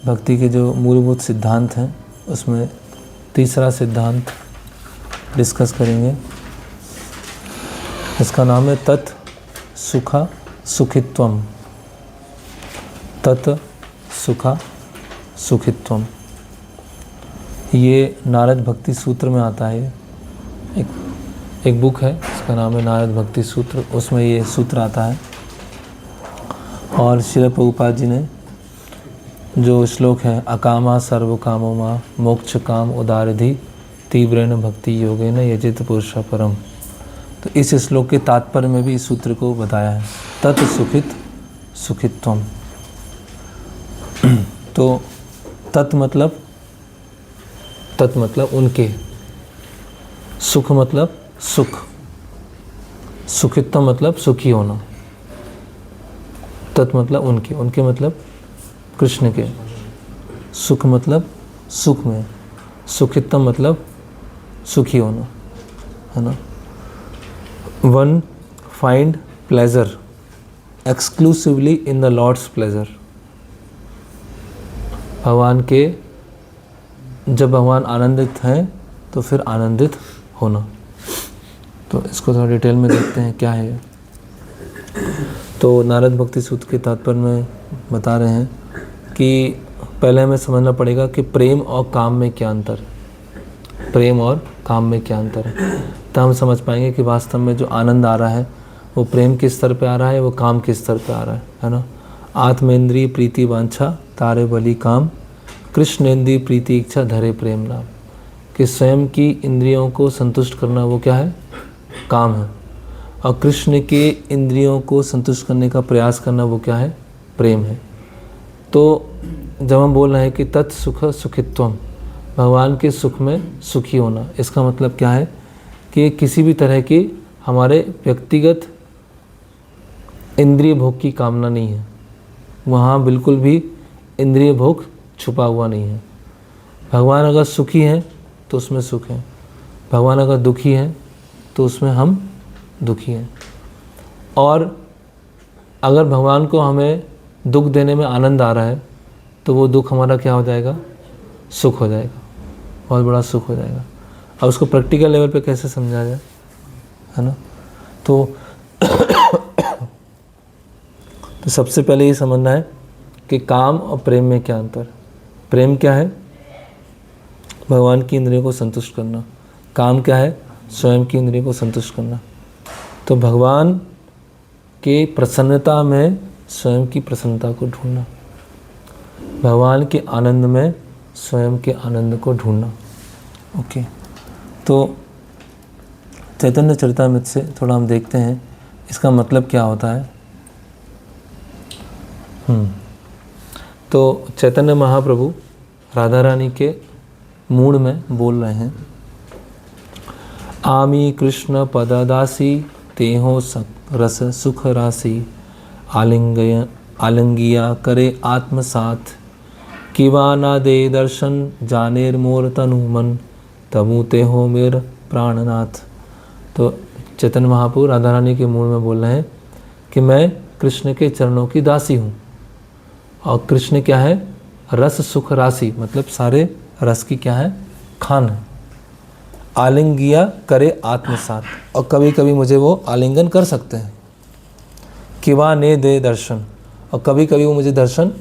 भक्ति के जो मूलभूत सिद्धांत हैं उसमें तीसरा सिद्धांत डिस्कस करेंगे। इसका नाम है तत् सुखा सुखित्वम। तत् सुखा सुखित्वम, ये नारद भक्ति सूत्र में आता है। एक बुक है, इसका नाम है नारद भक्ति सूत्र, उसमें ये सूत्र आता है। और श्रील प्रभुपाद जी ने जो श्लोक है, अकामा सर्व कामो मा मोक्ष काम उदारधि तीव्रेण भक्ति योगेन यजित पुरुष परम, तो इस श्लोक के तात्पर्य में भी इस सूत्र को बताया है, तत् सुखित सुखित्वम। तो तत् मतलब उनके, सुख मतलब सुख, सुखित्वम मतलब सुखी होना। तत् मतलब उनके मतलब कृष्ण के, सुख मतलब सुख में, सुखित्वम मतलब सुखी होना, है ना। One find pleasure exclusively in the Lord's pleasure. भगवान के, जब भगवान आनंदित हैं तो फिर आनंदित होना। तो इसको थोड़ा डिटेल में देखते हैं क्या है। तो नारद भक्ति सूत्र के तात्पर्य में बता रहे हैं कि पहले हमें समझना पड़ेगा कि प्रेम और काम में क्या अंतर है। प्रेम और काम में क्या अंतर है, तो हम समझ पाएंगे कि वास्तव में जो आनंद आ रहा है वो प्रेम के स्तर पे आ रहा है, वो काम के स्तर पे आ रहा है ना। आत्मेंद्रिय प्रीति वांछा तारे बलि काम, कृष्णेंद्रिय प्रीति इच्छा धरे प्रेम नाम। कि स्वयं की इंद्रियों को संतुष्ट करना वो क्या है, काम है, और कृष्ण के इंद्रियों को संतुष्ट करने का प्रयास करना वो क्या है, प्रेम है। तो जब हम बोल रहे हैं कि तत् सुख सुखित्वम, भगवान के सुख में सुखी होना, इसका मतलब क्या है कि किसी भी तरह की हमारे व्यक्तिगत इंद्रिय भोग की कामना नहीं है, वहाँ बिल्कुल भी इंद्रिय भोग छुपा हुआ नहीं है। भगवान अगर सुखी हैं तो उसमें सुख है, भगवान अगर दुखी हैं तो उसमें हम दुखी हैं। और अगर भगवान को हमें दुख देने में आनंद आ रहा है तो वो दुख हमारा क्या हो जाएगा, सुख हो जाएगा, बहुत बड़ा सुख हो जाएगा। अब उसको प्रैक्टिकल लेवल पे कैसे समझा जाए, है ना। तो सबसे पहले ये समझना है कि काम और प्रेम में क्या अंतर है। प्रेम क्या है, भगवान की इंद्रियों को संतुष्ट करना। काम क्या है, स्वयं की इंद्रियों को संतुष्ट करना। तो भगवान के प्रसन्नता में स्वयं की प्रसन्नता को ढूंढना, भगवान के आनंद में स्वयं के आनंद को ढूंढना। ओके, तो चैतन्य चरितामृत से थोड़ा हम देखते हैं इसका मतलब क्या होता है। तो चैतन्य महाप्रभु राधा रानी के मूड में बोल रहे हैं, आमी कृष्ण पददासी तेहो रस सुख राशि, आलिंगिया करे आत्मसात, किवा ना दे दर्शन जानेर मोर तनु मन, तबु ते हो मेर प्राणनाथ। तो चैतन्य महाप्रभु राधा रानी के मूड में बोल रहे हैं कि मैं कृष्ण के चरणों की दासी हूँ, और कृष्ण क्या है, रस सुख राशि, मतलब सारे रस की क्या है, खान है। आलिंगिया करे आत्मसात, और कभी कभी मुझे वो आलिंगन कर सकते हैं। किवा ने दे दर्शन, और कभी कभी वो मुझे दर्शन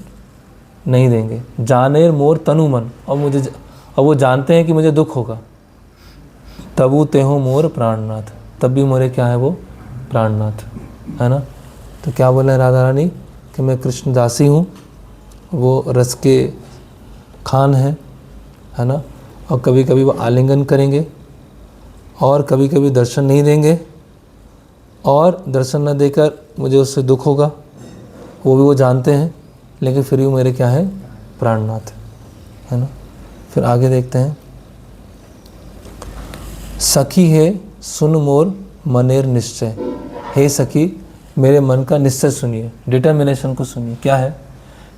नहीं देंगे। जानेर मोर तनु मन, और वो जानते हैं कि मुझे दुख होगा। तबु ते हो मोर प्राणनाथ, तब भी मोरे क्या है, वो प्राणनाथ, है ना। तो क्या बोले हैं राधा रानी कि मैं कृष्ण दासी हूँ, वो रस के खान है ना, और कभी कभी वो आलिंगन करेंगे, और कभी कभी दर्शन नहीं देंगे, और दर्शन न देकर मुझे उससे दुख होगा, वो भी वो जानते हैं, लेकिन फिर भी मेरे क्या है, प्राणनाथ, है ना। फिर आगे देखते हैं, सखी है सुन मोर मनेर निश्चय, हे सखी मेरे मन का निश्चय सुनिए, डिटर्मिनेशन को सुनिए। क्या है,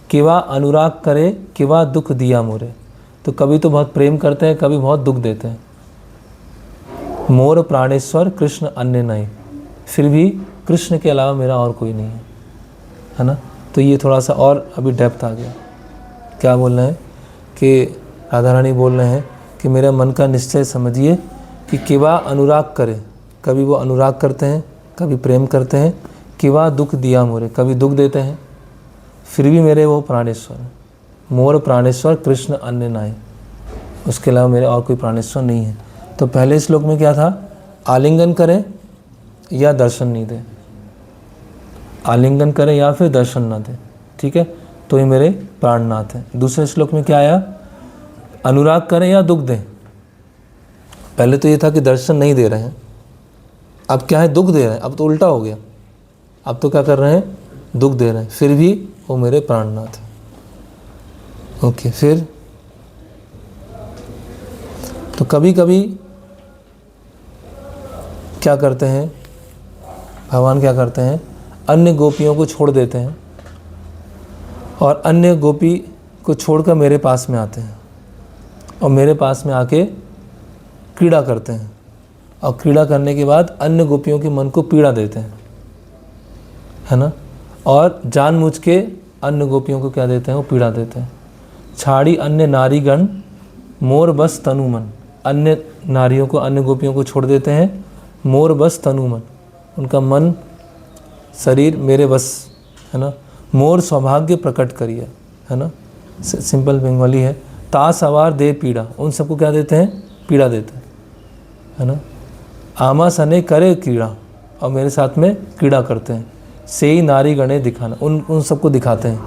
किवा अनुराग करे किवा दुख दिया मोरे, तो कभी तो बहुत प्रेम करते हैं, कभी बहुत दुख देते हैं। मोर प्राणेश्वर कृष्ण अन्य नहीं, फिर भी कृष्ण के अलावा मेरा और कोई नहीं है ना। तो ये थोड़ा सा और अभी डेप्थ आ गया। क्या बोल रहे हैं कि राधा रानी बोल रहे हैं कि मेरे मन का निश्चय समझिए कि किवा अनुराग करे, कभी वो अनुराग करते हैं, कभी प्रेम करते हैं, किवा दुख दिया मोरे, कभी दुख देते हैं, फिर भी मेरे वो प्राणेश्वर हैं। मोर प्राणेश्वर कृष्ण अन्य नाई, उसके अलावा मेरे और कोई प्राणेश्वर नहीं है। तो पहले श्लोक में क्या था, आलिंगन करें या दर्शन नहीं दे, आलिंगन करें या फिर दर्शन ना दे, ठीक है, तो ये मेरे प्राणनाथ हैं। दूसरे श्लोक में क्या आया, अनुराग करें या दुख दें। पहले तो ये था कि दर्शन नहीं दे रहे हैं, अब क्या है, दुख दे रहे हैं। अब तो उल्टा हो गया, अब तो क्या कर रहे हैं, दुख दे रहे हैं, फिर भी वो मेरे प्राणनाथ हैं। ओके, फिर तो कभी कभी क्या करते हैं भगवान, क्या करते हैं, अन्य गोपियों को छोड़ देते हैं और अन्य गोपी को छोड़कर मेरे पास में आते हैं और मेरे पास में आके क्रीड़ा करते हैं और क्रीड़ा करने के बाद अन्य गोपियों के मन को पीड़ा देते हैं, है ना, और जानबूझ के अन्य गोपियों को क्या देते हैं, वो पीड़ा देते हैं। छाड़ी अन्य नारीगण मोर बस तनुमन, अन्य नारियों को, अन्य गोपियों को छोड़ देते हैं, मोर बस तनुमन, उनका मन शरीर मेरे बस, है ना। मोर सौभाग्य प्रकट करिए, है ना, सिंपल बंगाली है। ता सवार दे पीड़ा, उन सबको क्या देते हैं, पीड़ा देते हैं, है ना। आमा सने करे क्रीड़ा, और मेरे साथ में क्रीड़ा करते हैं। से ही नारी गणे दिखाना, उन सबको दिखाते हैं,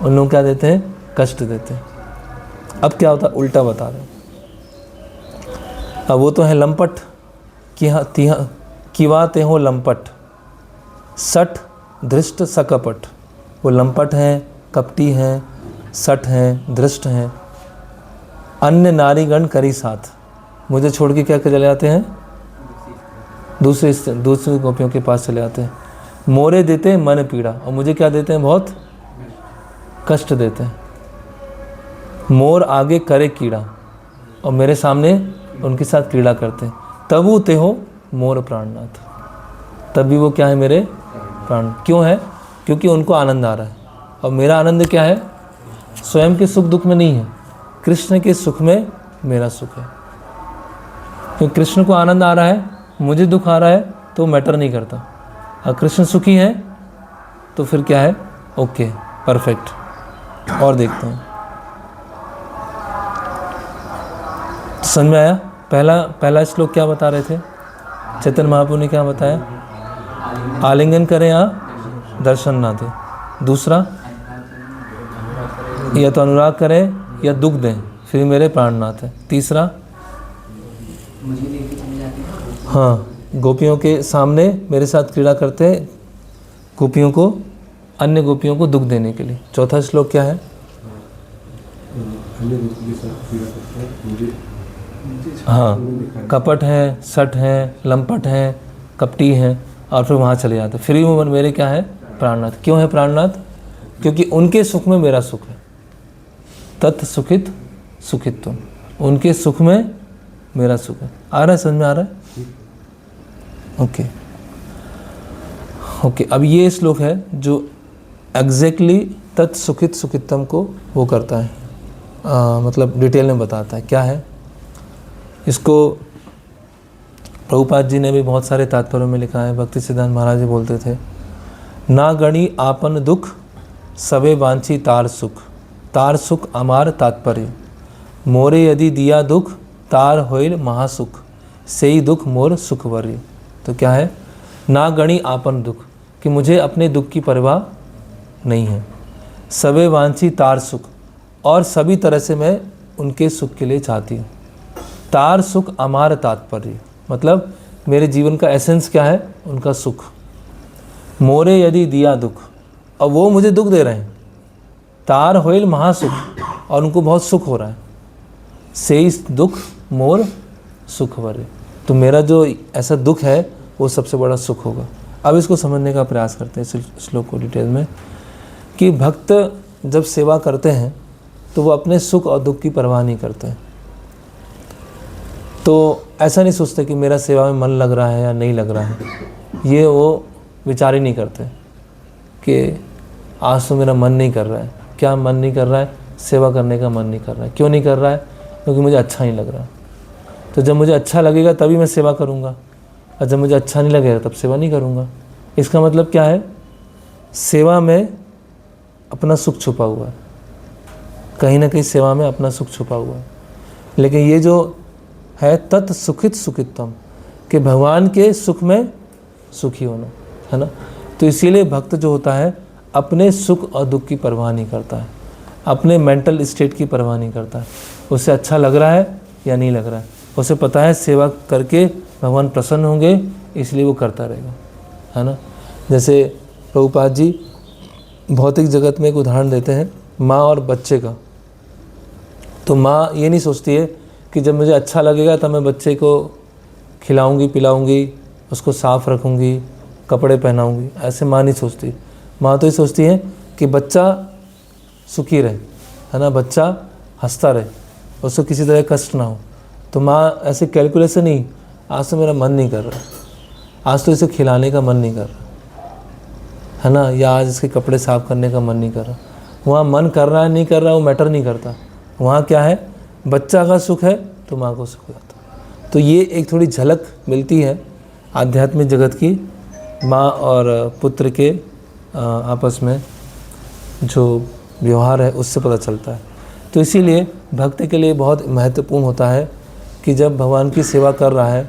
उन लोग क्या देते हैं, कष्ट देते हैं। अब क्या होता है, उल्टा बता रहे हैं। अब वो तो है लंपट किवा ते हो लंपट, सठ धृष्ट सकपट, वो लंपट हैं, कपटी हैं, सठ हैं, धृष्ट हैं। अन्य नारीगण करी साथ, मुझे छोड़ के क्या चले जाते हैं, दूसरी गोपियों के पास चले जाते हैं। मोरे देते हैं मन पीड़ा, और मुझे क्या देते हैं, बहुत कष्ट देते हैं। मोर आगे करे कीड़ा, और मेरे सामने उनके साथ क्रीड़ा करते हैं। तबु ते हो मोर प्राणनाथ, तब भी वो क्या है, मेरे प्राण। क्यों है, क्योंकि उनको आनंद आ रहा है, और मेरा आनंद क्या है, स्वयं के सुख दुख में नहीं है, कृष्ण के सुख में मेरा सुख है। क्योंकि कृष्ण को आनंद आ रहा है, मुझे दुख आ रहा है, तो मैटर नहीं करता। और कृष्ण सुखी है तो फिर क्या है, ओके, परफेक्ट। और देखते हैं, समझ में आया। पहला श्लोक क्या बता रहे थे, चैतन्य महाप्रभु ने क्या बताया, आलिंगन करें या दर्शन ना दे। दूसरा, या तो अनुराग करें या दुख दें, फिर मेरे प्राणनाथ है। तीसरा, हाँ, गोपियों के सामने मेरे साथ क्रीड़ा करते हैं, गोपियों को, अन्य गोपियों को दुख देने के लिए। चौथा श्लोक क्या है, हाँ, कपट है, सठ है, लंपट है, कपटी है, और फिर वहाँ चले जाते। फिर भी वो मेरे क्या है, प्राणनाथ। क्यों है प्राणनाथ, क्योंकि उनके सुख में मेरा सुख है। तत् सुखित सुखित तुम, उनके सुख में मेरा सुख है। आ रहा है, समझ में आ रहा है, ओके ओके। अब ये श्लोक है जो एग्जैक्टली तत् सुखित सुखितम को वो करता है, मतलब डिटेल में बताता है क्या है। इसको प्रभुपाद जी ने भी बहुत सारे तात्पर्यों में लिखा है। भक्ति सिद्धांत महाराज जी बोलते थे, ना गणी आपन दुख सबे वांछी तार सुख अमार तात्पर्य, मोरे यदि दिया दुख तार होइल महासुख, से ही दुख मोर सुखवर्य। तो क्या है, ना गणी आपन दुख, कि मुझे अपने दुख की परवाह नहीं है। सबे वांछी तार सुख, और सभी तरह से मैं उनके सुख के लिए चाहती हूँ। तार सुख अमार तात्पर्य, मतलब मेरे जीवन का एसेंस क्या है, उनका सुख। मोरे यदि दिया दुख, और वो मुझे दुख दे रहे हैं। तार होइल महासुख, और उनको बहुत सुख हो रहा है। से इस दुख मोर सुखवर्य, तो मेरा जो ऐसा दुख है वो सबसे बड़ा सुख होगा। अब इसको समझने का प्रयास करते हैं इस श्लोक को डिटेल में, कि भक्त जब सेवा करते हैं तो वो अपने सुख और दुख की परवाह नहीं करते हैं। तो ऐसा नहीं सोचते कि मेरा सेवा में मन लग रहा है या नहीं लग रहा है, ये वो विचार ही नहीं करते कि आज तो मेरा मन नहीं कर रहा है, क्या मन नहीं कर रहा है? सेवा करने का मन नहीं कर रहा है। क्यों नहीं कर रहा है? क्योंकि मुझे अच्छा नहीं लग रहा। तो जब मुझे अच्छा लगेगा तभी मैं सेवा करूँगा, और जब मुझे अच्छा नहीं लगेगा तब सेवा नहीं करूँगा। इसका मतलब क्या है? सेवा में अपना सुख छुपा हुआ है, कहीं ना कहीं सेवा में अपना सुख छुपा हुआ है। लेकिन ये जो है तत् सुखित सुखितम, कि भगवान के सुख में सुखी होना, है ना। तो इसीलिए भक्त जो होता है अपने सुख और दुख की परवाह नहीं करता है, अपने मेंटल स्टेट की परवाह नहीं करता है। उसे अच्छा लग रहा है या नहीं लग रहा है, उसे पता है सेवा करके भगवान प्रसन्न होंगे, इसलिए वो करता रहेगा, है ना। जैसे प्रभुपाद जी भौतिक जगत में एक उदाहरण देते हैं माँ और बच्चे का। तो माँ ये नहीं सोचती है कि जब मुझे अच्छा लगेगा तब मैं बच्चे को खिलाऊंगी पिलाऊंगी, उसको साफ़ रखूंगी, कपड़े पहनाऊंगी। ऐसे माँ नहीं सोचती। माँ तो ये सोचती है कि बच्चा सुखी रहे, है ना, बच्चा हंसता रहे, उसको किसी तरह कष्ट ना हो। तो माँ ऐसे कैलकुलेशन नहीं, आज तो मेरा मन नहीं कर रहा, आज तो इसे खिलाने का मन नहीं कर रहा, है ना, या आज इसके कपड़े साफ़ करने का मन नहीं कर रहा। वहाँ मन कर रहा है नहीं कर रहा वो मैटर नहीं करता। वहाँ क्या है, बच्चा का सुख है तो माँ को सुख हो जाता। तो ये एक थोड़ी झलक मिलती है आध्यात्मिक जगत की, माँ और पुत्र के आपस में जो व्यवहार है उससे पता चलता है। तो इसीलिए भक्त के लिए बहुत महत्वपूर्ण होता है कि जब भगवान की सेवा कर रहा है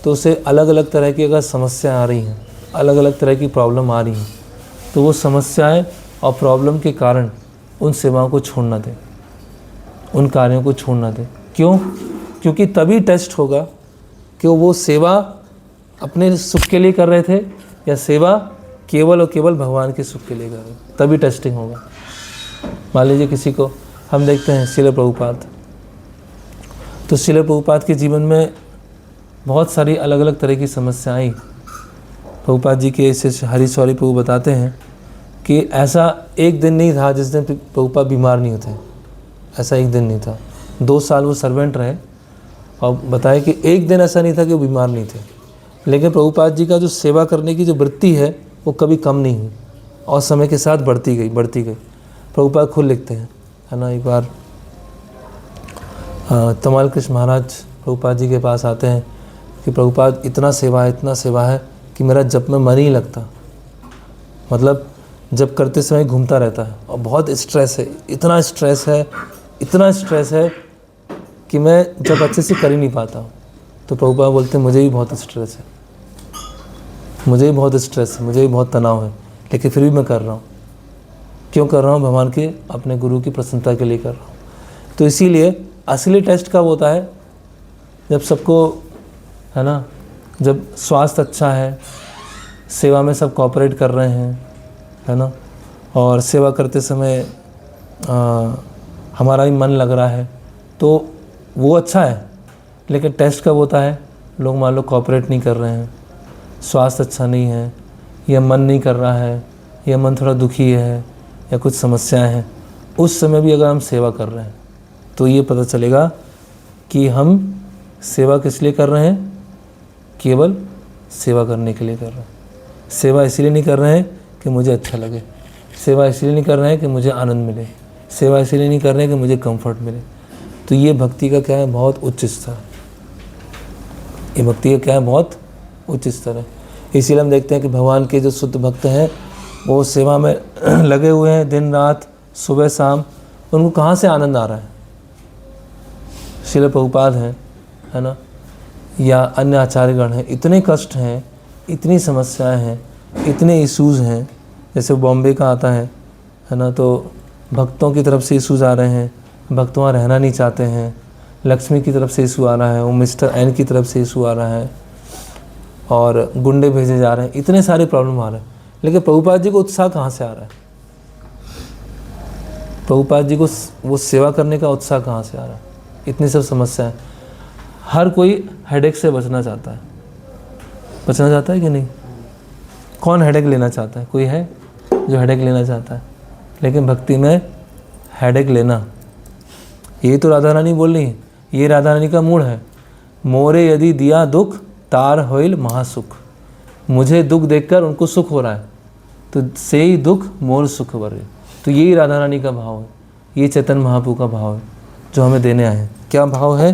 तो उसे अलग अलग तरह की अगर समस्याएं आ रही हैं, अलग अलग तरह की प्रॉब्लम आ रही हैं, तो वो समस्याएं और प्रॉब्लम के कारण उन सेवाओं को छोड़ना दें, उन कार्यों को छोड़ना दें। क्यों? क्योंकि तभी टेस्ट होगा कि वो सेवा अपने सुख के लिए कर रहे थे या सेवा केवल और केवल भगवान के सुख के लिए कर रहे थे, तभी टेस्टिंग होगा। मान लीजिए किसी को हम देखते हैं श्रील प्रभुपाद, तो श्रील प्रभुपाद के जीवन में बहुत सारी अलग अलग तरह की समस्याएं आई। प्रभुपाद जी के ऐसे हरीश्वरी प्रभु बताते हैं कि ऐसा एक दिन नहीं था जिस दिन प्रभुपाद बीमार नहीं होते, ऐसा एक दिन नहीं था। 2 साल वो सर्वेंट रहे और बताए कि एक दिन ऐसा नहीं था कि वो बीमार नहीं थे। लेकिन प्रभुपाद जी का जो सेवा करने की जो वृत्ति है वो कभी कम नहीं हुई और समय के साथ बढ़ती गई। प्रभुपाद खुद लिखते हैं, है ना। एक बार तमाल कृष्ण महाराज प्रभुपाद जी के पास आते हैं कि प्रभुपाद इतना सेवा है कि मेरा जप में मन ही लगता, मतलब जब करते समय घूमता रहता है और बहुत स्ट्रेस है, इतना स्ट्रेस है कि मैं जब अच्छे से कर ही नहीं पाता हूँ। तो प्रभुपाद बोलते हैं मुझे भी बहुत स्ट्रेस है, मुझे भी बहुत तनाव है, लेकिन फिर भी मैं कर रहा हूँ। क्यों कर रहा हूँ? भगवान के अपने गुरु की प्रसन्नता के लिए कर रहा हूँ। तो इसीलिए असली टेस्ट कब होता है? जब सबको, है ना, जब स्वास्थ्य अच्छा है, सेवा में सब कोऑपरेट कर रहे हैं, है ना, और सेवा करते समय हमारा भी मन लग रहा है, तो वो अच्छा है। लेकिन टेस्ट कब होता है? लोग मान लो कोऑपरेट नहीं कर रहे हैं, स्वास्थ्य अच्छा नहीं है, या मन नहीं कर रहा है, या मन थोड़ा दुखी है, या कुछ समस्याएं हैं, उस समय भी अगर हम सेवा कर रहे हैं तो ये पता चलेगा कि हम सेवा किस लिए कर रहे हैं? केवल सेवा करने के लिए कर रहे हैं। सेवा इसलिए नहीं कर रहे हैं कि मुझे अच्छा लगे, सेवा इसलिए नहीं कर रहे हैं कि मुझे आनंद मिले, सेवा इसलिए नहीं कर रहे हैं कि मुझे कंफर्ट मिले। तो ये भक्ति का क्या है? बहुत उच्च स्तर। ये भक्ति का क्या है? बहुत उच्च स्तर है। इसीलिए हम देखते हैं कि भगवान के जो शुद्ध भक्त हैं वो सेवा में लगे हुए हैं दिन रात, सुबह शाम। उनको कहाँ से आनंद आ रहा है? श्रील प्रभुपाद हैं, है ना, या अन्य आचार्यगण हैं, इतने कष्ट हैं, इतनी समस्याएं हैं, इतने इश्यूज़ हैं। जैसे बॉम्बे का आता है ना, तो भक्तों की तरफ से इश्यूज़ आ रहे हैं, भक्त वहाँ रहना नहीं चाहते हैं। लक्ष्मी की तरफ से इशू आ रहा है, वो मिस्टर एन की तरफ से इशू आ रहा है, और गुंडे भेजे जा रहे हैं, इतने सारे प्रॉब्लम आ रहे हैं। लेकिन प्रभुपाद जी को उत्साह कहाँ से आ रहा है? प्रभुपाद जी को वो सेवा करने का उत्साह कहाँ से आ रहा है? इतनी सब समस्याएं। हर कोई हेडेक से बचना चाहता है कि नहीं? कौन हेडेक लेना चाहता है? कोई है जो हेडेक लेना चाहता है? लेकिन भक्ति में हेडेक लेना, ये तो राधा रानी बोल रही है, ये राधा रानी का मूड है। मोरे यदि दिया दुख तार होइल महासुख। मुझे दुख देखकर उनको सुख हो रहा है, तो से ही दुख मोर सुख बरे। तो यही राधा रानी का भाव है, ये चैतन्य महाप्रभु का भाव है जो हमें देने आए हैं। क्या भाव है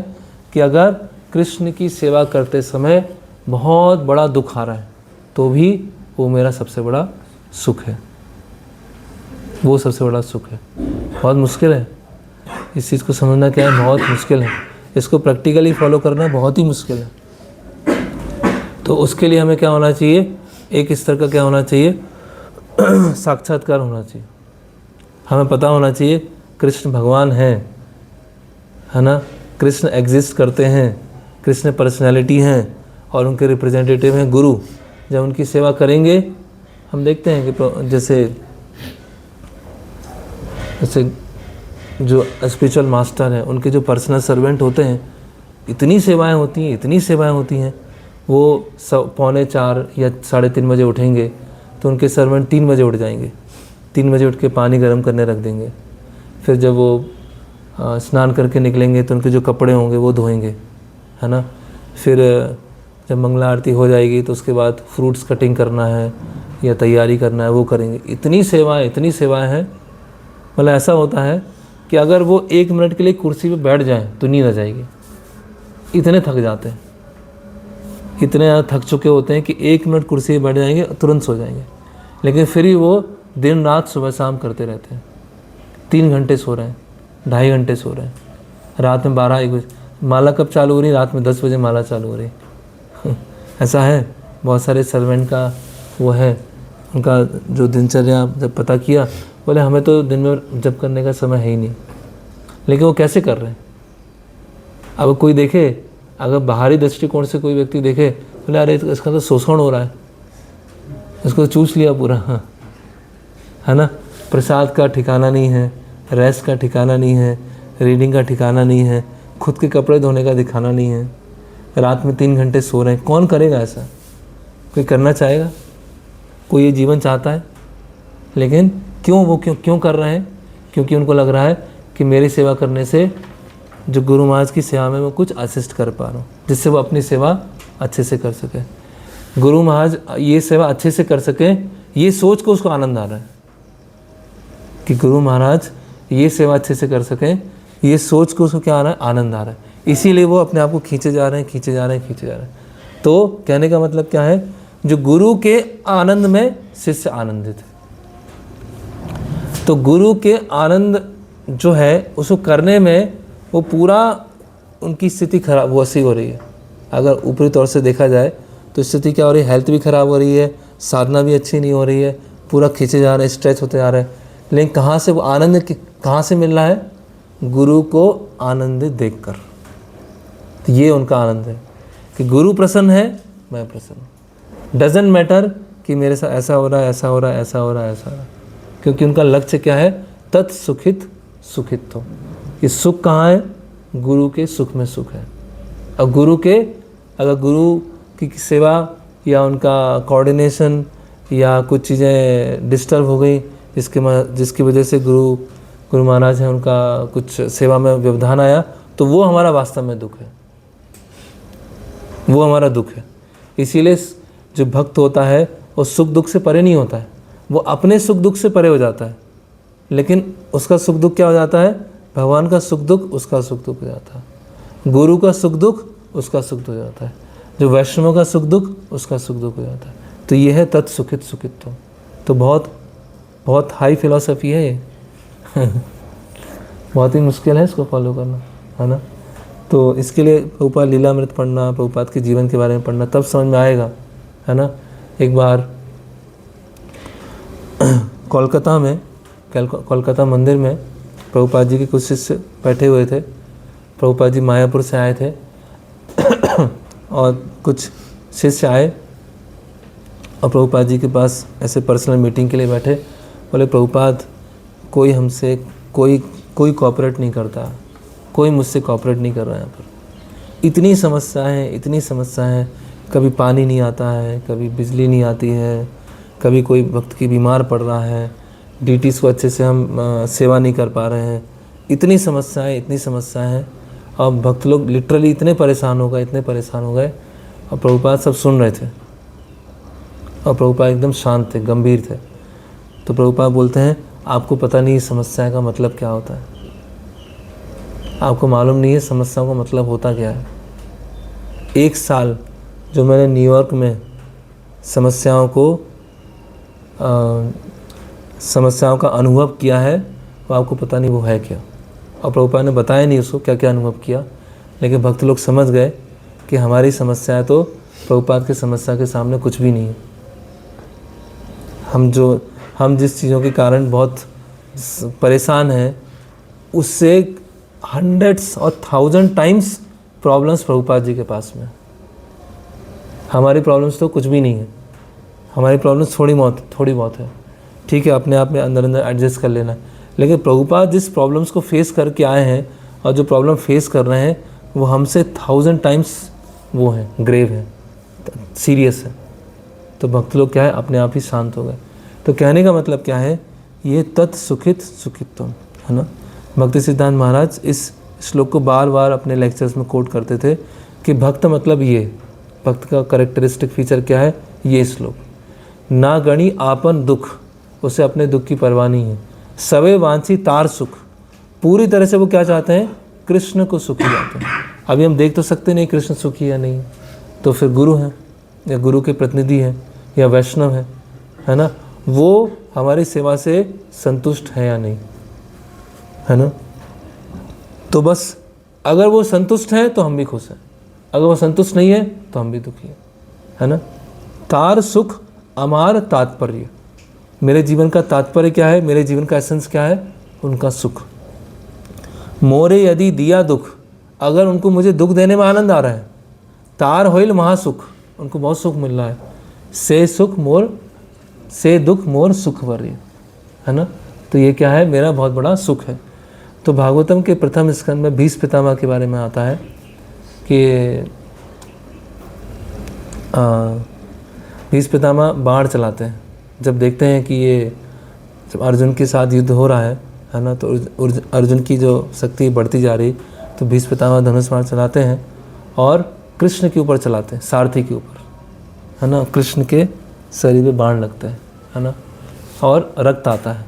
कि अगर कृष्ण की सेवा करते समय बहुत बड़ा दुख आ रहा है तो भी वो मेरा सबसे बड़ा सुख है, वो सबसे बड़ा सुख है। बहुत मुश्किल है इस चीज़ को समझना, क्या है, बहुत मुश्किल है। इसको प्रैक्टिकली फॉलो करना बहुत ही मुश्किल है। तो उसके लिए हमें क्या होना चाहिए, एक स्तर का क्या होना चाहिए, साक्षात्कार होना चाहिए। हमें पता होना चाहिए कृष्ण भगवान है ना, कृष्ण एग्जिस्ट करते हैं, कृष्ण पर्सनैलिटी हैं और उनके रिप्रेजेंटेटिव हैं गुरु। जब उनकी सेवा करेंगे हम देखते हैं कि जैसे जो स्पिरिचुअल मास्टर हैं उनके जो पर्सनल सर्वेंट होते हैं, इतनी सेवाएं होती हैं, इतनी सेवाएं होती हैं। वो 3:45 या 3:30 बजे उठेंगे तो उनके सर्वेंट 3 बजे उठ जाएंगे, 3 बजे उठ के पानी गर्म करने रख देंगे। फिर जब वो स्नान करके निकलेंगे तो उनके जो कपड़े होंगे वो धोएंगे, है ना। फिर जब मंगला आरती हो जाएगी तो उसके बाद फ्रूट्स कटिंग करना है या तैयारी करना है, वो करेंगे। इतनी सेवाएं हैं। मतलब ऐसा होता है कि अगर वो 1 मिनट के लिए कुर्सी पे बैठ जाएं तो नींद आ जाएगी, इतने थक जाते हैं, इतने थक चुके होते हैं कि 1 मिनट कुर्सी पे बैठ जाएंगे तुरंत सो जाएंगे। लेकिन फिर भी वो दिन रात सुबह शाम करते रहते हैं। 3 घंटे सो रहे हैं, 2.5 घंटे सो रहे हैं, रात में 12-1 बजे माला कब चालू हो रही, रात में 10 बजे माला चालू हो रही। ऐसा है, बहुत सारे सर्वेंट का वो है, उनका जो दिनचर्या जब पता किया, बोले हमें तो दिन में जप करने का समय है ही नहीं। लेकिन वो कैसे कर रहे हैं। अब कोई देखे, अगर बाहरी दृष्टिकोण से कोई व्यक्ति देखे, बोले अरे इसका तो शोषण हो रहा है, इसको तो चूस लिया पूरा, हाँ, है ना। प्रसाद का ठिकाना नहीं है, रेस्ट का ठिकाना नहीं है, रीडिंग का ठिकाना नहीं है, खुद के कपड़े धोने का दिखाना नहीं है, रात में 3 घंटे सो रहे हैं। कौन करेगा ऐसा? कोई करना चाहेगा? कोई ये जीवन चाहता है? लेकिन क्यों कर रहे हैं? क्योंकि उनको लग रहा है कि मेरी सेवा करने से जो गुरु महाराज की सेवा में मैं कुछ असिस्ट कर पा रहा हूँ, जिससे वो अपनी सेवा अच्छे से कर सके, गुरु महाराज ये सेवा अच्छे से कर सके, ये सोच को उसको आनंद आ रहा है कि गुरु महाराज ये सेवा अच्छे से कर सकें, ये सोच को उसको क्या आ रहा है, आनंद आ रहा है। इसीलिए वो अपने आप को खींचे जा रहे हैं। तो कहने का मतलब क्या है, जो गुरु के आनंद में शिष्य आनंदित है। तो गुरु के आनंद जो है उसको करने में वो पूरा उनकी स्थिति खराब वैसी हो रही है। अगर ऊपरी तौर से देखा जाए तो स्थिति क्या हो रही है, हेल्थ भी खराब हो रही है, साधना भी अच्छी नहीं हो रही है, पूरा खींचे जा रहे हैं, स्ट्रेच होते जा रहे हैं। लेकिन कहाँ से वो आनंद कहाँ से मिल रहा है? गुरु को आनंदित देखकर। तो ये उनका आनंद है कि गुरु प्रसन्न है, मैं प्रसन्न। डजंट मैटर कि मेरे साथ ऐसा हो रहा है, क्योंकि उनका लक्ष्य क्या है, तत्सुखित सुखित हो। ये सुख कहाँ है? गुरु के सुख में सुख है। और अगर गुरु की सेवा या उनका कोऑर्डिनेशन या कुछ चीज़ें डिस्टर्ब हो गई, जिसकी वजह से गुरु महाराज हैं उनका कुछ सेवा में व्यवधान आया, तो वो हमारा वास्तव में दुख है, वो हमारा दुख है। इसीलिए जो भक्त होता है वो सुख दुख से परे नहीं होता है, वो अपने सुख दुख से परे हो जाता है। लेकिन उसका सुख दुख क्या हो जाता है? भगवान का सुख दुख उसका सुख दुख हो जाता है, गुरु का सुख दुख उसका सुख दुख हो जाता है, जो वैष्णव का सुख दुख उसका सुख दुख हो जाता है। तो ये है तत्सुखित सुखित्व। तो बहुत हाई फिलॉसफी है ये बहुत ही मुश्किल है इसको फॉलो करना, है ना। तो इसके लिए प्रभुपाद लीलामृत पढ़ना, प्रभुपाद के जीवन के बारे में पढ़ना, तब समझ में आएगा, है ना। एक बार कोलकाता मंदिर में प्रभुपाद जी के कुछ शिष्य बैठे हुए थे। प्रभुपाद जी मायापुर से आए थे और कुछ शिष्य आए और प्रभुपाद जी के पास ऐसे पर्सनल मीटिंग के लिए बैठे। बोले प्रभुपाद, कोई हमसे कोई कोऑपरेट नहीं करता, कोई मुझसे कोऑपरेट नहीं कर रहा है यहाँ पर। इतनी समस्याएं, कभी पानी नहीं आता है, कभी बिजली नहीं आती है, कभी कोई भक्त की बीमार पड़ रहा है, ड्यूटीज़ को अच्छे से हम सेवा नहीं कर पा रहे हैं। इतनी समस्याएं हैं और भक्त लोग लिटरली इतने परेशान हो गए और प्रभुपाद सब सुन रहे थे और प्रभुपाद एकदम शांत थे, गंभीर थे। तो प्रभुपाद बोलते हैं, आपको पता नहीं समस्या का मतलब क्या होता है, आपको मालूम नहीं है समस्याओं का मतलब होता क्या है। 1 साल जो मैंने न्यूयॉर्क में समस्याओं का अनुभव किया है, वो आपको पता नहीं वो है क्या। और प्रभुपाद ने बताया नहीं उसको क्या क्या अनुभव किया, लेकिन भक्त लोग समझ गए कि हमारी समस्या तो प्रभुपाद की समस्या के सामने कुछ भी नहीं है। हम जिस चीज़ों के कारण बहुत परेशान हैं, उससे 100 और 1000 टाइम्स प्रॉब्लम्स प्रभुपाद जी के पास में। हमारी प्रॉब्लम्स तो कुछ भी नहीं है, हमारी प्रॉब्लम्स थोड़ी बहुत है, ठीक है, अपने आप में अंदर एडजस्ट कर लेना। लेकिन प्रभुपाद जिस प्रॉब्लम्स को फेस करके आए हैं और जो प्रॉब्लम फेस कर रहे हैं, वो हमसे 1000 टाइम्स वो है, ग्रेव है, सीरियस है। तो भक्त लोग क्या है, अपने आप ही शांत हो गए। तो कहने का मतलब क्या है, ये तत् सुखित सुखित्वम है ना। भक्ति सिद्धांत महाराज इस श्लोक को बार बार अपने लेक्चर्स में कोट करते थे कि भक्त मतलब ये, भक्त का करेक्टरिस्टिक फीचर क्या है, ये श्लोक, ना गणी आपन दुख, उसे अपने दुख की परवाह नहीं है, सवे वांछी तार सुख, पूरी तरह से वो क्या चाहते हैं, कृष्ण को सुखी चाहते हैं। अभी हम देख तो सकते नहीं कृष्ण सुखी या नहीं, तो फिर गुरु हैं या गुरु के प्रतिनिधि हैं या वैष्णव है ना, वो हमारी सेवा से संतुष्ट है या नहीं, है ना। तो बस अगर वो संतुष्ट हैं तो हम भी खुश हैं, अगर वो संतुष्ट नहीं है तो हम भी दुखी हैं, है ना। तार सुख अमार तात्पर्य, मेरे जीवन का तात्पर्य क्या है, मेरे जीवन का एसेंस क्या है, उनका सुख। मोरे यदि दिया दुख, अगर उनको मुझे दुख देने में आनंद आ रहा है, तार होइल महासुख, उनको बहुत सुख मिल रहा है, से दुख मोर सुख वर्य, है ना। तो ये क्या है, मेरा बहुत बड़ा सुख है। तो भागवतम के प्रथम स्कंद में भीष्म पितामह के बारे में आता है कि भीष्म पितामह बाण चलाते हैं, जब देखते हैं कि ये जब अर्जुन के साथ युद्ध हो रहा है ना, तो अर्जुन की जो शक्ति बढ़ती जा रही, तो भीष्म पितामह धनुष बाण चलाते हैं और कृष्ण के ऊपर चलाते हैं, सारथी के ऊपर, है ना। कृष्ण के शरीर पे बाण लगते हैं, है ना, और रक्त आता है।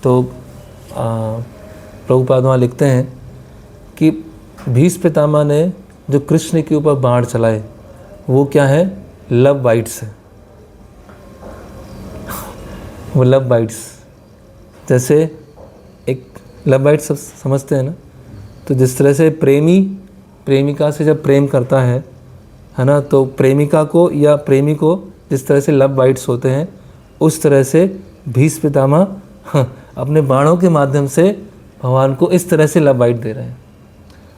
तो प्रभुपाद वहाँ लिखते हैं कि भीष्म पितामह ने जो कृष्ण के ऊपर बाण चलाए, वो क्या है, लव बाइट्स है, वो लव बाइट्स। जैसे एक लव बाइट्स सब समझते हैं ना, तो जिस तरह से प्रेमी प्रेमिका से जब प्रेम करता है ना, तो प्रेमिका को या प्रेमी को जिस तरह से लव बाइट्स होते हैं, उस तरह से भीष्म पितामह अपने बाणों के माध्यम से भगवान को इस तरह से लव बाइट दे रहे हैं।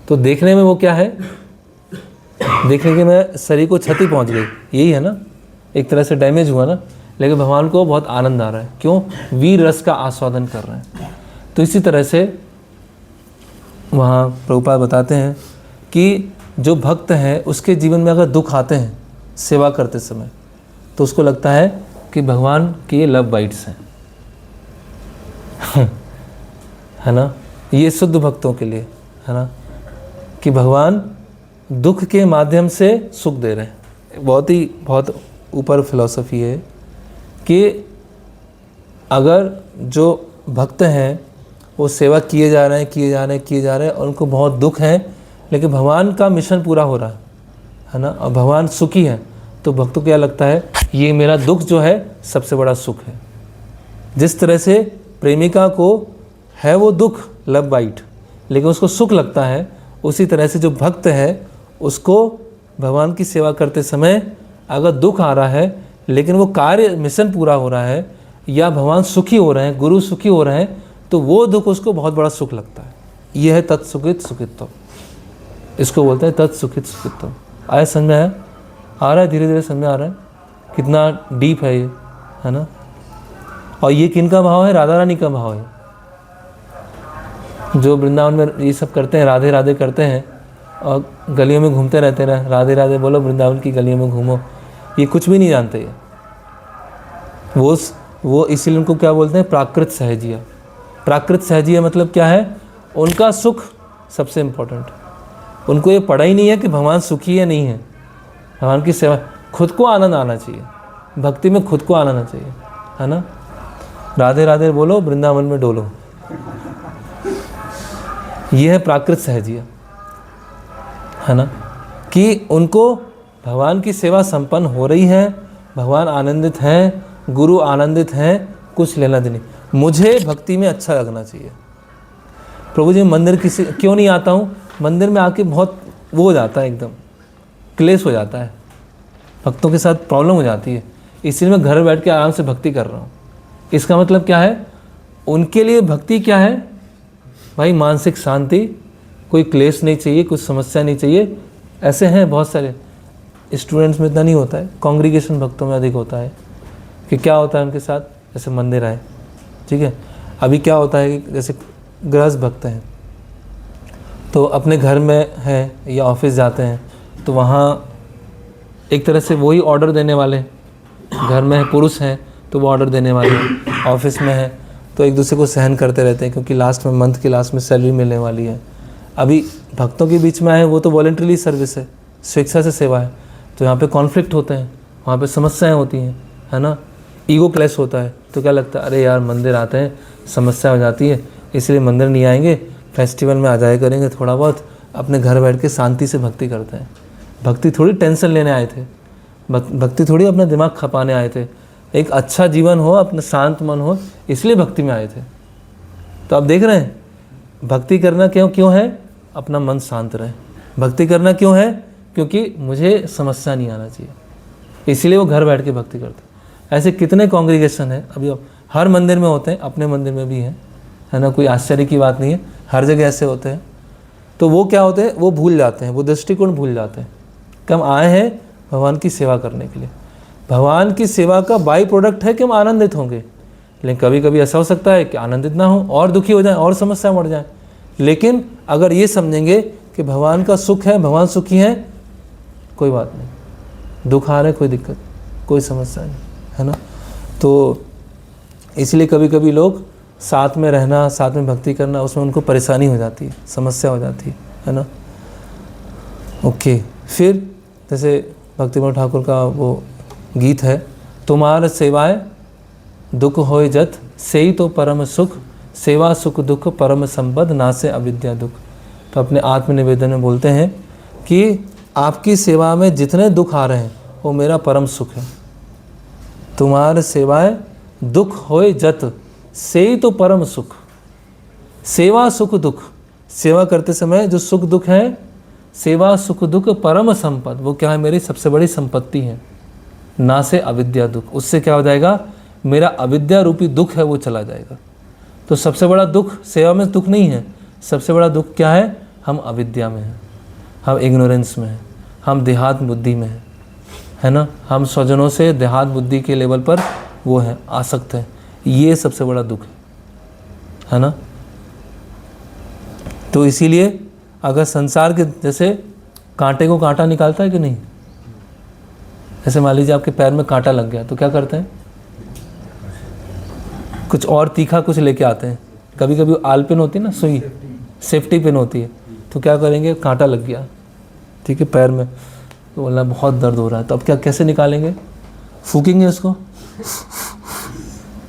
तो देखने में वो क्या है, देखने के में शरीर को क्षति पहुंच गई, यही है ना, एक तरह से डैमेज हुआ ना, लेकिन भगवान को बहुत आनंद आ रहा है, क्यों, वीर रस का आस्वादन कर रहे हैं। तो इसी तरह से वहाँ प्रभुपाद बताते हैं कि जो भक्त है उसके जीवन में अगर दुख आते हैं सेवा करते समय, तो उसको लगता है कि भगवान के ये लव बाइट्स हैं है ना। ये शुद्ध भक्तों के लिए है ना, कि भगवान दुख के माध्यम से सुख दे रहे हैं। बहुत ऊपर फिलॉसफी है कि अगर जो भक्त हैं वो सेवा किए जा रहे हैं और उनको बहुत दुख है, लेकिन भगवान का मिशन पूरा हो रहा है ना, और भगवान सुखी है, तो भक्त को क्या लगता है, ये मेरा दुख जो है सबसे बड़ा सुख है। जिस तरह से प्रेमिका को है वो दुख लव बाइट, लेकिन उसको सुख लगता है, उसी तरह से जो भक्त है उसको भगवान की सेवा करते समय अगर दुख आ रहा है, लेकिन वो कार्य मिशन पूरा हो रहा है या भगवान सुखी हो रहे हैं, गुरु सुखी हो रहे हैं, तो वो दुख उसको बहुत बड़ा सुख लगता है। यह है तत्सुखित सुखित्व, इसको बोलते हैं तत्सुखित सुखित्व। आया समझ में आ रहा है, धीरे धीरे समझ में आ रहा है कितना डीप है ये, है ना। और ये किनका भाव है, राधा रानी का भाव है। जो वृंदावन में ये सब करते हैं, राधे राधे करते हैं और गलियों में घूमते रहते हैं, राधे राधे बोलो, वृंदावन की गलियों में घूमो, ये कुछ भी नहीं जानते ये। वो इसीलिए उनको क्या बोलते हैं, प्राकृत सहजिया। प्राकृत सहजिया मतलब क्या है, उनका सुख सबसे इम्पोर्टेंट। उनको ये पड़ा ही नहीं है कि भगवान सुखी है नहीं है, भगवान की सेवा, खुद को आनंद आना चाहिए, भक्ति में खुद को आना चाहिए, है ना। राधे राधे बोलो, वृंदावन में डोलो। ये है प्राकृत सहजिया, है ना, कि उनको भगवान की सेवा संपन्न हो रही है, भगवान आनंदित हैं, गुरु आनंदित हैं, कुछ लेना देना, मुझे भक्ति में अच्छा लगना चाहिए। प्रभु जी मंदिर किसी क्यों नहीं आता हूँ, मंदिर में आके बहुत वो हो जाता है, एकदम क्लेश हो जाता है, भक्तों के साथ प्रॉब्लम हो जाती है, इसलिए मैं घर बैठ के आराम से भक्ति कर रहा हूँ। इसका मतलब क्या है, उनके लिए भक्ति क्या है भाई, मानसिक शांति, कोई क्लेश नहीं चाहिए, कुछ समस्या नहीं चाहिए। ऐसे हैं बहुत सारे स्टूडेंट्स में, इतना नहीं होता है, कांग्रीगेशन भक्तों में अधिक होता है कि क्या होता है उनके साथ, जैसे मंदिर आए, ठीक है, अभी क्या होता है कि जैसे गृहस्थ भक्त हैं तो अपने घर में हैं या ऑफिस जाते हैं, तो वहाँ एक तरह से वही ऑर्डर देने वाले, घर में है पुरुष हैं तो वो ऑर्डर देने वाले, ऑफिस में है तो एक दूसरे को सहन करते रहते हैं, क्योंकि लास्ट में, मंथ की लास्ट में सैलरी मिलने वाली है। अभी भक्तों के बीच में आए वो तो वॉलंटरी सर्विस है, स्वेच्छा से सेवा है, तो यहाँ पे कॉन्फ्लिक्ट होते हैं, वहाँ पे समस्याएं होती हैं, है ना, ईगो क्लैश होता है। तो क्या लगता है, अरे यार मंदिर आते हैं समस्या हो जाती है, इसलिए मंदिर नहीं आएंगे, फेस्टिवल में आ जाया करेंगे, थोड़ा बहुत अपने घर बैठ के शांति से भक्ति करते हैं। भक्ति थोड़ी टेंशन लेने आए थे, भक्ति थोड़ी अपना दिमाग खपाने आए थे, एक अच्छा जीवन हो, अपना शांत मन हो, इसलिए भक्ति में आए थे। तो आप देख रहे हैं भक्ति करना क्यों है, अपना मन शांत रहे। भक्ति करना क्यों है, क्योंकि मुझे समस्या नहीं आना चाहिए, इसलिए वो घर बैठ के भक्ति करते हैं। ऐसे कितने कॉन्ग्रीगेशन है, अभी हर मंदिर में होते हैं, अपने मंदिर में भी हैं, है ना, कोई आश्चर्य की बात नहीं है, हर जगह ऐसे होते हैं। तो वो क्या होते हैं, वो भूल जाते हैं, वो दृष्टिकोण भूल जाते हैं कि हम आए हैं भगवान की सेवा करने के लिए। भगवान की सेवा का बाई प्रोडक्ट है कि हम आनंदित होंगे, लेकिन कभी कभी ऐसा हो सकता है कि आनंदित ना हो और दुखी हो जाए और समस्या बढ़ जाए। लेकिन अगर ये समझेंगे कि भगवान का सुख है, भगवान सुखी हैं, कोई बात नहीं, दुख आ रहा है कोई दिक्कत, कोई समस्या नहीं, है ना। तो इसलिए कभी कभी लोग साथ में रहना, साथ में भक्ति करना, उसमें उनको परेशानी हो जाती है, समस्या हो जाती है ना। ओके, फिर जैसे भक्तिमोहन ठाकुर का वो गीत है, तुम्हार सेवाएं दुख होय जत, सेई तो परम सुख, सेवा सुख दुख परम संपद, ना से अविद्या दुख। तो अपने आत्मनिवेदन में बोलते हैं कि आपकी सेवा में जितने दुख आ रहे हैं वो मेरा परम सुख है। तुम्हार सेवाएं दुख होय जत, सेई तो परम सुख, सेवा सुख दुख, सेवा करते समय जो सुख दुख है, सेवा सुख दुख परम संपद, वो क्या है, मेरी सबसे बड़ी संपत्ति है। ना से अविद्या दुख, उससे क्या हो जाएगा, मेरा अविद्या रूपी दुख है वो चला जाएगा। तो सबसे बड़ा दुख सेवा में दुख नहीं है, सबसे बड़ा दुख क्या है, हम अविद्या में हैं, हम इग्नोरेंस में हैं, हम देहात बुद्धि में हैं, है ना, हम स्वजनों से देहात बुद्धि के लेवल पर वो हैं, आसक्त हैं, ये सबसे बड़ा दुख है ना। तो इसीलिए अगर संसार के, जैसे कांटे को कांटा निकालता है कि नहीं, जैसे मान लीजिए आपके पैर में कांटा लग गया तो क्या करते हैं, कुछ और तीखा कुछ लेके आते हैं। कभी कभी आल पिन होती है ना, सुई, सेफ्टी पिन होती है, तो क्या करेंगे, कांटा लग गया, ठीक है, पैर में, तो बोलना बहुत दर्द हो रहा है, तो अब क्या, कैसे निकालेंगे, फूकेंगे उसको,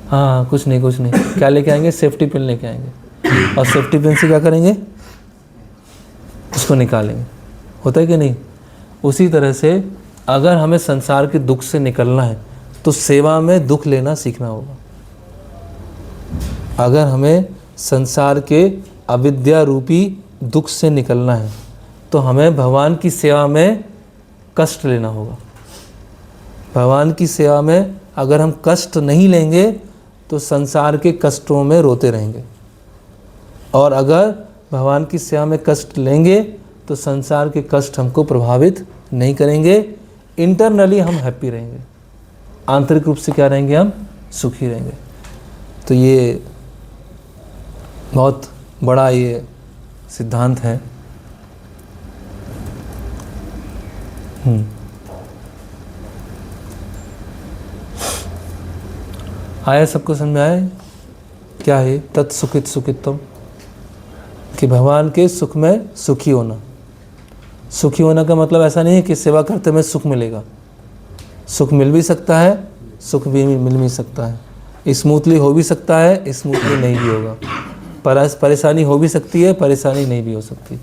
हाँ कुछ नहीं, क्या लेके आएंगे, सेफ्टी पिन लेके आएंगे, और सेफ्टी पिन से क्या करेंगे, उसको निकालेंगे। होता है कि नहीं। उसी तरह से अगर हमें संसार के दुख से निकलना है तो सेवा में दुख लेना सीखना होगा। अगर हमें संसार के अविद्या रूपी दुख से निकलना है तो हमें भगवान की सेवा में कष्ट लेना होगा। भगवान की सेवा में अगर हम कष्ट नहीं लेंगे तो संसार के कष्टों में रोते रहेंगे, और अगर भगवान की सेवा में कष्ट लेंगे तो संसार के कष्ट हमको प्रभावित नहीं करेंगे। इंटरनली हम हैप्पी रहेंगे, आंतरिक रूप से क्या रहेंगे, हम सुखी रहेंगे। तो ये बहुत बड़ा ये सिद्धांत है। आया, सबको समझ में आया क्या है तत्सुखित सुखित्वम, कि भगवान के सुख में सुखी होना। सुखी होना का मतलब ऐसा नहीं है कि सेवा करते में सुख मिलेगा, सुख मिल भी सकता है, सुख भी मिल भी सकता है, स्मूथली हो भी सकता है, स्मूथली नहीं भी होगा। परेशानी हो भी सकती है, परेशानी नहीं भी हो सकती।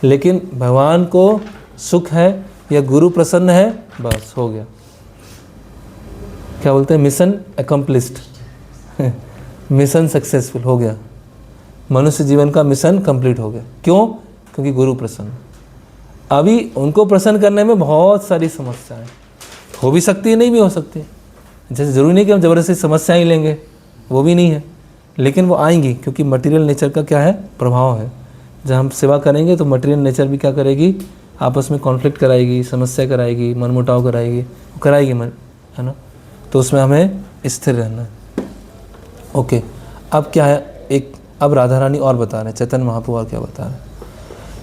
लेकिन भगवान को सुख है या गुरु प्रसन्न है, बस हो गया। क्या बोलते हैं, मिशन अकम्प्लिश्ड, मिशन सक्सेसफुल हो गया। मनुष्य जीवन का मिशन कंप्लीट हो गया। क्यों? क्योंकि गुरु प्रसन्न। अभी उनको प्रसन्न करने में बहुत सारी समस्याएं हो भी सकती है, नहीं भी हो सकती। जैसे ज़रूरी नहीं कि हम ज़बरदस्ती समस्याएं ही लेंगे, वो भी नहीं है, लेकिन वो आएंगी, क्योंकि मटेरियल नेचर का क्या है, प्रभाव है। जब हम सेवा करेंगे तो मटेरियल नेचर भी क्या करेगी, आपस में कॉन्फ्लिक्ट कराएगी, समस्या कराएगी, मनमुटाव कराएगी, है ना। तो उसमें हमें स्थिर रहना है। ओके, अब क्या है, अब राधा रानी और बता रहे हैं, चैतन्य महाप्रभु और क्या बता रहे हैं।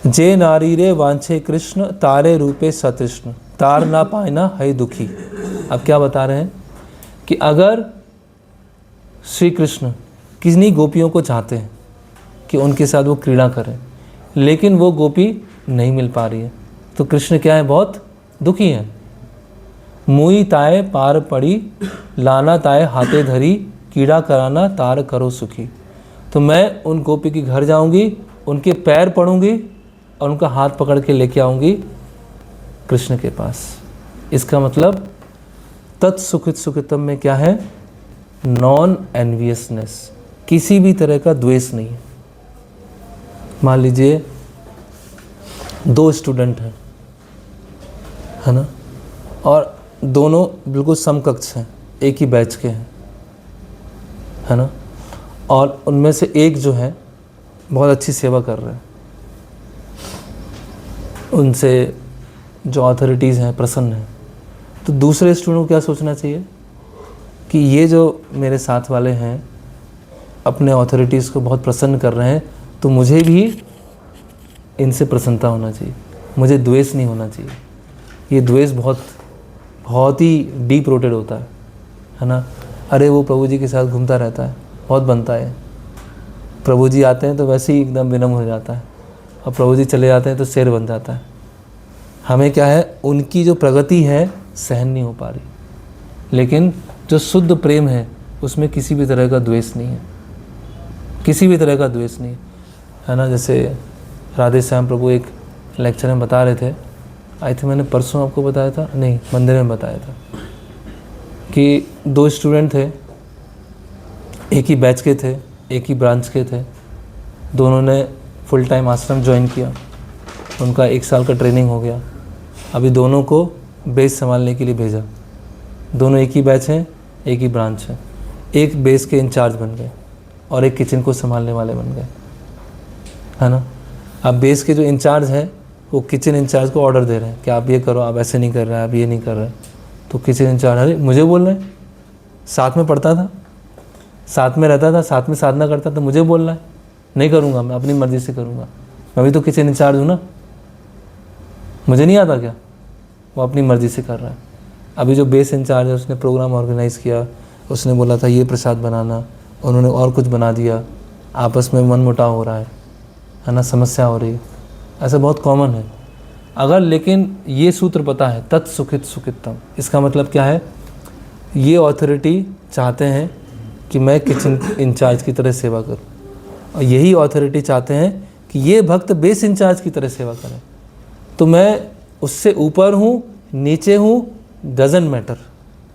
जे नारी रे वांछे कृष्ण, तारे रूपे सतृष्ण, तार ना पायना है दुखी। अब क्या बता रहे हैं कि अगर श्री कृष्ण किन्हीं गोपियों को चाहते हैं कि उनके साथ वो क्रीड़ा करें, लेकिन वो गोपी नहीं मिल पा रही है, तो कृष्ण क्या है, बहुत दुखी है। मुई ताए पार पड़ी, लाना ताए हाथे धरी, कीड़ा कराना तार करो सुखी। तो मैं उन गोपी के घर जाऊंगी, उनके पैर पड़ूंगी और उनका हाथ पकड़ के लेके आऊंगी कृष्ण के पास। इसका मतलब तत्सुखित सुखितम में क्या है, नॉन एनवियसनेस, किसी भी तरह का द्वेष नहीं है। मान लीजिए 2 स्टूडेंट हैं, है ना, और दोनों बिल्कुल समकक्ष हैं, एक ही बैच के हैं, है ना, और उनमें से एक जो है बहुत अच्छी सेवा कर रहे हैं, उनसे जो अथॉरिटीज़ हैं प्रसन्न हैं, तो दूसरे स्टूडेंट को क्या सोचना चाहिए कि ये जो मेरे साथ वाले हैं अपने अथॉरिटीज़ को बहुत प्रसन्न कर रहे हैं, तो मुझे भी इनसे प्रसन्नता होना चाहिए, मुझे द्वेष नहीं होना चाहिए। ये द्वेष बहुत ही डीप रोटेड होता है ना। अरे वो प्रभु जी के साथ घूमता रहता है, बहुत बनता है। प्रभु जी आते हैं तो वैसे ही एकदम विनम्र हो जाता है, और प्रभु जी चले जाते हैं तो शेर बन जाता है। हमें क्या है, उनकी जो प्रगति है सहन नहीं हो पा रही, लेकिन जो शुद्ध प्रेम है उसमें किसी भी तरह का द्वेष नहीं है, किसी भी तरह का द्वेष नहीं है ना। जैसे राधे श्याम प्रभु एक लेक्चर में बता रहे थे, आई थिंक मैंने परसों आपको बताया था, नहीं मंदिर में बताया था, कि 2 स्टूडेंट थे, एक ही बैच के थे, एक ही ब्रांच के थे, दोनों ने फुल टाइम आश्रम ज्वाइन किया, उनका 1 साल का ट्रेनिंग हो गया। अभी दोनों को बेस संभालने के लिए भेजा, दोनों एक ही बैच हैं, एक ही ब्रांच है। एक बेस के इंचार्ज बन गए और एक किचन को संभालने वाले बन गए, है ना। अब बेस के जो इंचार्ज हैं वो किचन इंचार्ज को ऑर्डर दे रहे हैं कि आप ये करो, आप ऐसे नहीं कर रहे हैं, आप ये नहीं कर रहे हैं। तो किचन इंचार्ज, अरे मुझे बोल रहे हैं, साथ में पढ़ता था, साथ में रहता था, साथ में साधना करता था, मुझे बोल रहा है नहीं करूँगा, मैं अपनी मर्ज़ी से करूँगा, मैं भी तो किचन इंचार्ज हूँ ना, मुझे नहीं आता क्या। वो अपनी मर्ज़ी से कर रहा है। अभी जो बेस इंचार्ज है उसने प्रोग्राम ऑर्गेनाइज़ किया, उसने बोला था ये प्रसाद बनाना, उन्होंने और कुछ बना दिया, आपस में मनमुटाव हो रहा है ना, समस्या हो रही है। ऐसा बहुत कॉमन है। अगर लेकिन ये सूत्र पता है, तत्सुखित सुखितम, इसका मतलब क्या है, ये अथॉरिटी चाहते हैं कि मैं किचन इंचार्ज की तरह सेवा करूं, और यही अथॉरिटी चाहते हैं कि ये भक्त बेस इंचार्ज की तरह सेवा करें। तो मैं उससे ऊपर हूँ, नीचे हूँ, डजंट मैटर।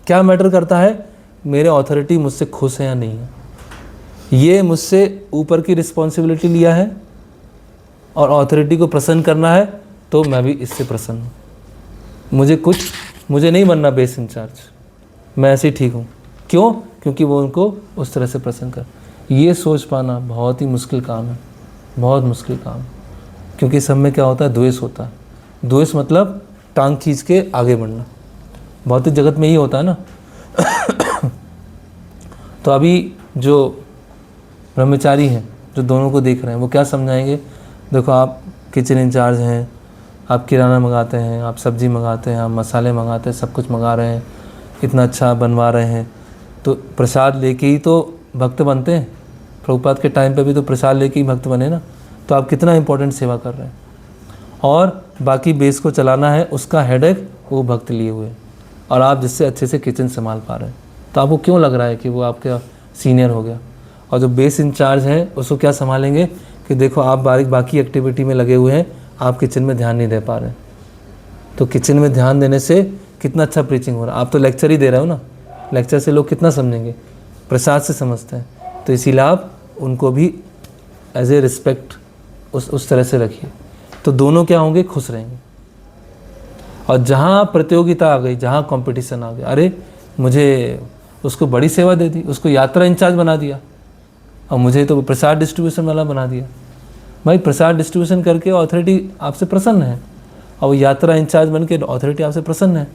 क्या मैटर करता है, मेरे अथॉरिटी मुझसे खुश है या नहीं है। ये मुझसे ऊपर की रिस्पॉन्सिबिलिटी लिया है और अथॉरिटी को प्रसन्न करना है, तो मैं भी इससे प्रसन्न हूँ। मुझे नहीं बनना बेस इंचार्ज, मैं ऐसे ही ठीक हूँ। क्यों? क्योंकि वो उनको उस तरह से प्रसन्न कर। ये सोच पाना बहुत ही मुश्किल काम है, बहुत मुश्किल काम। क्योंकि सब में क्या होता है, द्वेष होता है। द्वेष मतलब टांग खींच के आगे बढ़ना, भौतिक जगत में ही होता है ना। तो अभी जो ब्रह्मचारी हैं, जो दोनों को देख रहे हैं, वो क्या समझाएंगे, देखो आप किचन इंचार्ज हैं, आप किराना मंगाते हैं, आप सब्ज़ी मंगाते हैं, आप मसाले मंगाते हैं, सब कुछ मंगा रहे हैं, इतना अच्छा बनवा रहे हैं, तो प्रसाद लेके ही तो भक्त बनते हैं। प्रभुपाद के टाइम पे भी तो प्रसाद लेके ही भक्त बने ना। तो आप कितना इंपॉर्टेंट सेवा कर रहे हैं, और बाकी बेस को चलाना है, उसका हेडेक वो भक्त लिए हुए, और आप जिससे अच्छे से किचन संभाल पा रहे हैं। तो आपको क्यों लग रहा है कि वो आपके सीनियर हो गया। और जो बेस इंचार्ज है उसको क्या संभालेंगे कि देखो आप बाकी एक्टिविटी में लगे हुए हैं, आप किचन में ध्यान नहीं दे पा रहे। तो किचन में ध्यान देने से कितना अच्छा प्रीचिंग हो रहा है। आप तो लेक्चर ही दे रहे हो ना, लेक्चर से लोग कितना समझेंगे, प्रसाद से समझते हैं। तो इसीलिए आप उनको भी एज ए रिस्पेक्ट उस तरह से रखिए, तो दोनों क्या होंगे, खुश रहेंगे। और जहाँ प्रतियोगिता आ गई, जहाँ कंपटीशन आ गया, अरे मुझे उसको बड़ी सेवा दे दी, उसको यात्रा इंचार्ज बना दिया और मुझे तो प्रसाद डिस्ट्रीब्यूशन वाला बना दिया। भाई प्रसाद डिस्ट्रीब्यूशन करके अथॉरिटी आपसे प्रसन्न है और वो यात्रा इंचार्ज बन के अथॉरिटी आपसे प्रसन्न है,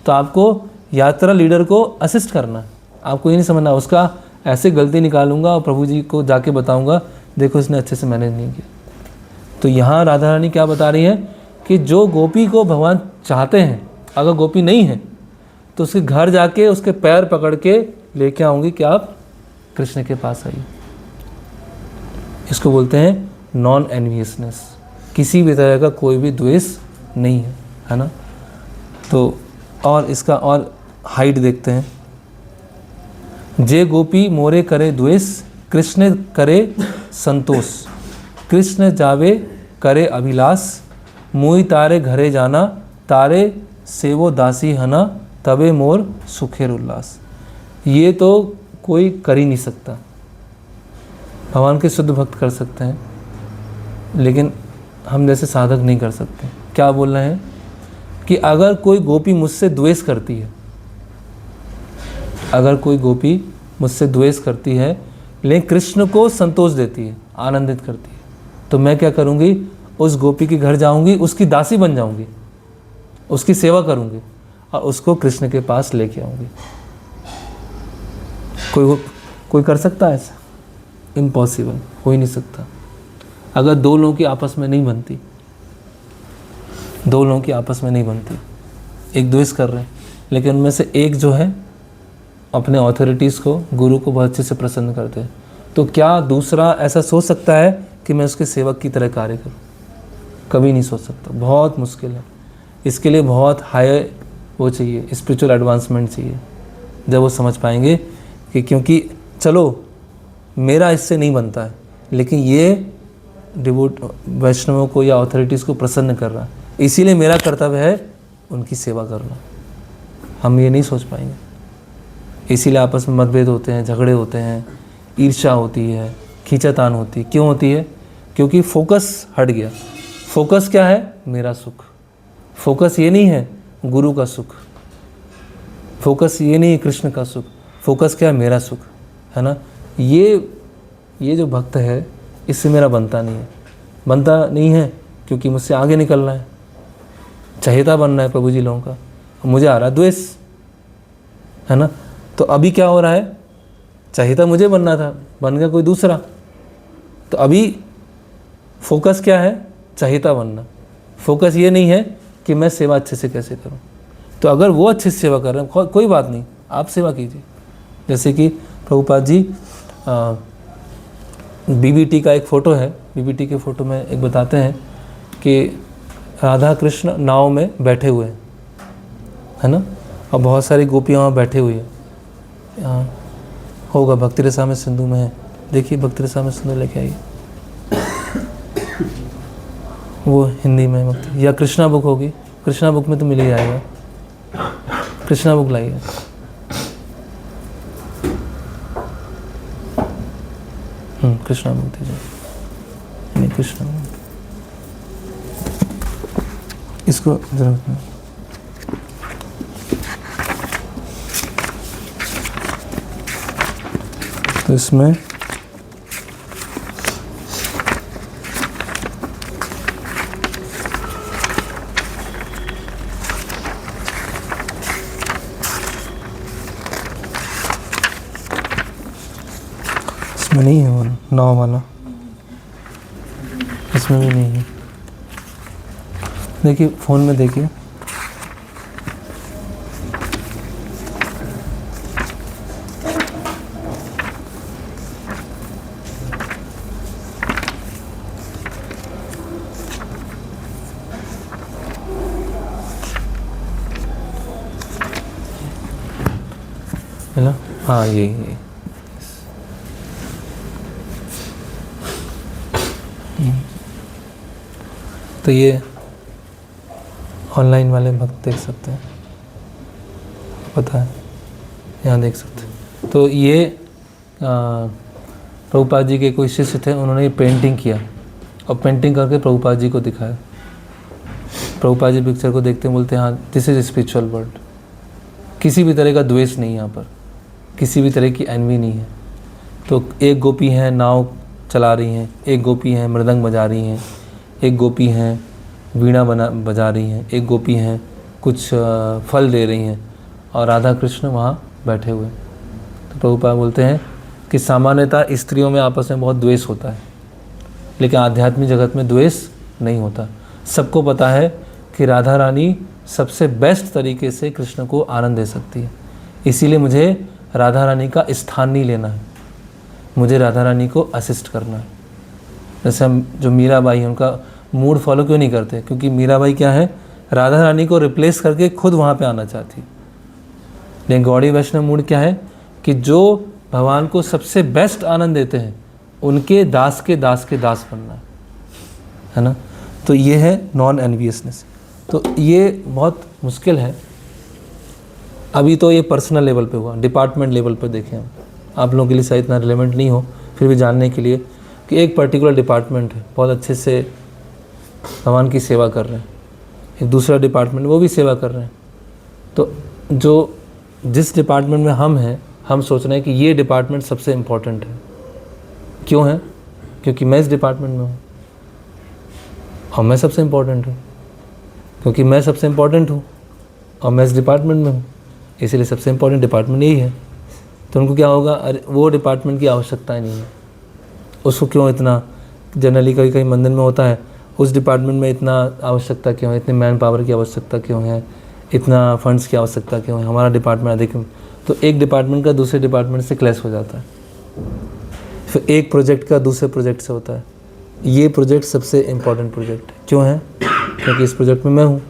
तो आपको यात्रा लीडर को असिस्ट करना है। आपको ये नहीं समझना उसका ऐसे गलती निकालूंगा और प्रभु जी को जाके बताऊंगा देखो इसने अच्छे से मैनेज नहीं किया। तो यहाँ राधा रानी क्या बता रही है कि जो गोपी को भगवान चाहते हैं, अगर गोपी नहीं है तो उसके घर जाके उसके पैर पकड़ के लेके आऊँगी कि आप कृष्ण के पास आइए। इसको बोलते हैं नॉन एनवियसनेस, किसी भी तरह का कोई भी द्वेष नहीं है ना। तो और इसका और हाइट देखते हैं, जे गोपी मोरे करे द्वेष, कृष्ण करे संतोष, कृष्ण जावे करे अभिलाष, मुई तारे घरे जाना, तारे सेवो दासी हना, तबे मोर सुखेर उल्लास। ये तो कोई कर ही नहीं सकता, भगवान के शुद्ध भक्त कर सकते हैं, लेकिन हम जैसे साधक नहीं कर सकते। क्या बोल रहे हैं कि अगर कोई गोपी मुझसे द्वेष करती है, अगर कोई गोपी मुझसे द्वेष करती है लेकिन कृष्ण को संतोष देती है, आनंदित करती है, तो मैं क्या करूँगी, उस गोपी के घर जाऊँगी, उसकी दासी बन जाऊँगी, उसकी सेवा करूँगी और उसको कृष्ण के पास लेके आऊँगी। कोई कर सकता है ऐसा? इम्पॉसिबल, हो ही नहीं सकता। अगर दो लोगों की आपस में नहीं बनती, दो लोगों की आपस में नहीं बनती, एक द्वेष कर रहे हैं लेकिन उनमें से एक जो है अपने अथॉरिटीज़ को, गुरु को बहुत अच्छे से प्रसन्न करते हैं, तो क्या दूसरा ऐसा सोच सकता है कि मैं उसके सेवक की तरह कार्य करूं? कभी नहीं सोच सकता, बहुत मुश्किल है। इसके लिए बहुत हाई वो चाहिए, स्पिरिचुअल एडवांसमेंट चाहिए, जब वो समझ पाएंगे कि क्योंकि चलो मेरा इससे नहीं बनता है लेकिन ये डिवोट वैष्णवों को या अथॉरिटीज़ को प्रसन्न कर रहा है, इसीलिए मेरा कर्तव्य है उनकी सेवा करना। हम ये नहीं सोच पाएंगे, इसीलिए आपस में मतभेद होते हैं, झगड़े होते हैं, ईर्ष्या होती है, खींचातान होती है। क्यों होती है? क्योंकि फोकस हट गया। फोकस क्या है? मेरा सुख। फोकस ये नहीं है गुरु का सुख, फोकस ये नहीं है कृष्ण का सुख, फोकस क्या है? मेरा सुख, है ना। ये जो भक्त है इससे मेरा बनता नहीं है क्योंकि मुझसे आगे निकलना है, चहेता बनना है प्रभु जी लोगों का, मुझे आ रहा द्वेष, है ना। तो अभी क्या हो रहा है, चहेता मुझे बनना था, बन गया कोई दूसरा, तो अभी फोकस क्या है? चहेता बनना। फोकस ये नहीं है कि मैं सेवा अच्छे से कैसे करूं। तो अगर वो अच्छे से सेवा कर रहे हैं कोई बात नहीं, आप सेवा कीजिए। जैसे कि प्रभुपाद जी बीबीटी का एक फ़ोटो है, बीबीटी के फ़ोटो में एक बताते हैं कि राधा कृष्ण नाव में बैठे हुए हैं, है ना, और बहुत सारी गोपियाँ वहाँ बैठे हुई हैं। यहाँ होगा भक्ति रसामृत सिंधु में है, देखिए भक्ति रसामृत सिंधु लेके आइए, वो हिंदी में भक्ति, या कृष्णा बुक होगी, कृष्णा बुक में तो मिल ही जाएगा, कृष्णा बुक लाइए। कृष्णा बुक दीजिए, नहीं कृष्णा बुक, इसको जरूरत नहीं। तो इसमें नहीं है, वो नाव वाला इसमें भी नहीं है। देखिए फ़ोन में देखिए, है ना, हाँ ये तो ये ऑनलाइन वाले भक्त देख सकते हैं, पता है, यहाँ देख सकते हैं। तो ये प्रभुपाद जी के कोई शिष्य थे, उन्होंने ये पेंटिंग किया और पेंटिंग करके प्रभुपाद जी को दिखाया। प्रभुपाद जी पिक्चर को देखते हैं, बोलते हैं हाँ दिस इज स्पिरिचुअल वर्ल्ड। किसी भी तरह का द्वेष नहीं, यहाँ पर किसी भी तरह की एनवी नहीं है। तो एक गोपी हैं नाव चला रही हैं, एक गोपी हैं मृदंग बजा रही हैं, एक गोपी हैं वीणा बजा रही हैं, एक गोपी हैं कुछ फल दे रही हैं और राधा कृष्ण वहाँ बैठे हुए। तो प्रभुपाद बोलते हैं कि सामान्यतः स्त्रियों में आपस में बहुत द्वेष होता है, लेकिन आध्यात्मिक जगत में द्वेष नहीं होता। सबको पता है कि राधा रानी सबसे बेस्ट तरीके से कृष्ण को आनंद दे सकती है, इसीलिए मुझे राधा रानी का स्थान नहीं लेना है, मुझे राधा रानी को असिस्ट करना है। जैसे हम जो मीराबाई हैं उनका मूड फॉलो क्यों नहीं करते, क्योंकि मीराबाई क्या है, राधा रानी को रिप्लेस करके खुद वहाँ पे आना चाहती। लेकिन गौड़ी वैष्णव मूड क्या है कि जो भगवान को सबसे बेस्ट आनंद देते हैं उनके दास के दास के दास बनना है ना। तो ये है नॉन एनवियसनेस। तो ये बहुत मुश्किल है। अभी तो ये पर्सनल लेवल पे हुआ, डिपार्टमेंट लेवल पे देखें हम, आप लोगों के लिए शायद इतना रिलेवेंट नहीं हो, फिर भी जानने के लिए कि एक पर्टिकुलर डिपार्टमेंट है बहुत अच्छे से भगवान की सेवा कर रहे हैं, एक दूसरा डिपार्टमेंट वो भी सेवा कर रहे हैं। तो जो जिस डिपार्टमेंट में हम हैं, हम सोच रहे हैं कि ये डिपार्टमेंट सबसे इम्पोर्टेंट है। क्यों है? क्योंकि मैं इस डिपार्टमेंट में हूँ और मैं सबसे इम्पोर्टेंट हूँ, क्योंकि मैं सबसे इम्पोर्टेंट हूँ और मैं इस डिपार्टमेंट में हूँ, इसीलिए सबसे इम्पोर्टेंट डिपार्टमेंट यही है। तो उनको क्या होगा, अरे वो डिपार्टमेंट की आवश्यकता नहीं है, उसको क्यों इतना, जनरली कहीं कहीं मंदिर में होता है, उस डिपार्टमेंट में इतना आवश्यकता क्यों है, इतने मैन पावर की आवश्यकता क्यों है, इतना फंड्स की आवश्यकता क्यों है, हमारा डिपार्टमेंट अधिक। तो एक डिपार्टमेंट का दूसरे डिपार्टमेंट से क्लैश हो जाता है, फिर एक प्रोजेक्ट का दूसरे प्रोजेक्ट से होता है। ये प्रोजेक्ट सबसे इम्पोर्टेंट प्रोजेक्ट है। क्यों है? क्योंकि इस प्रोजेक्ट में मैं हूँ,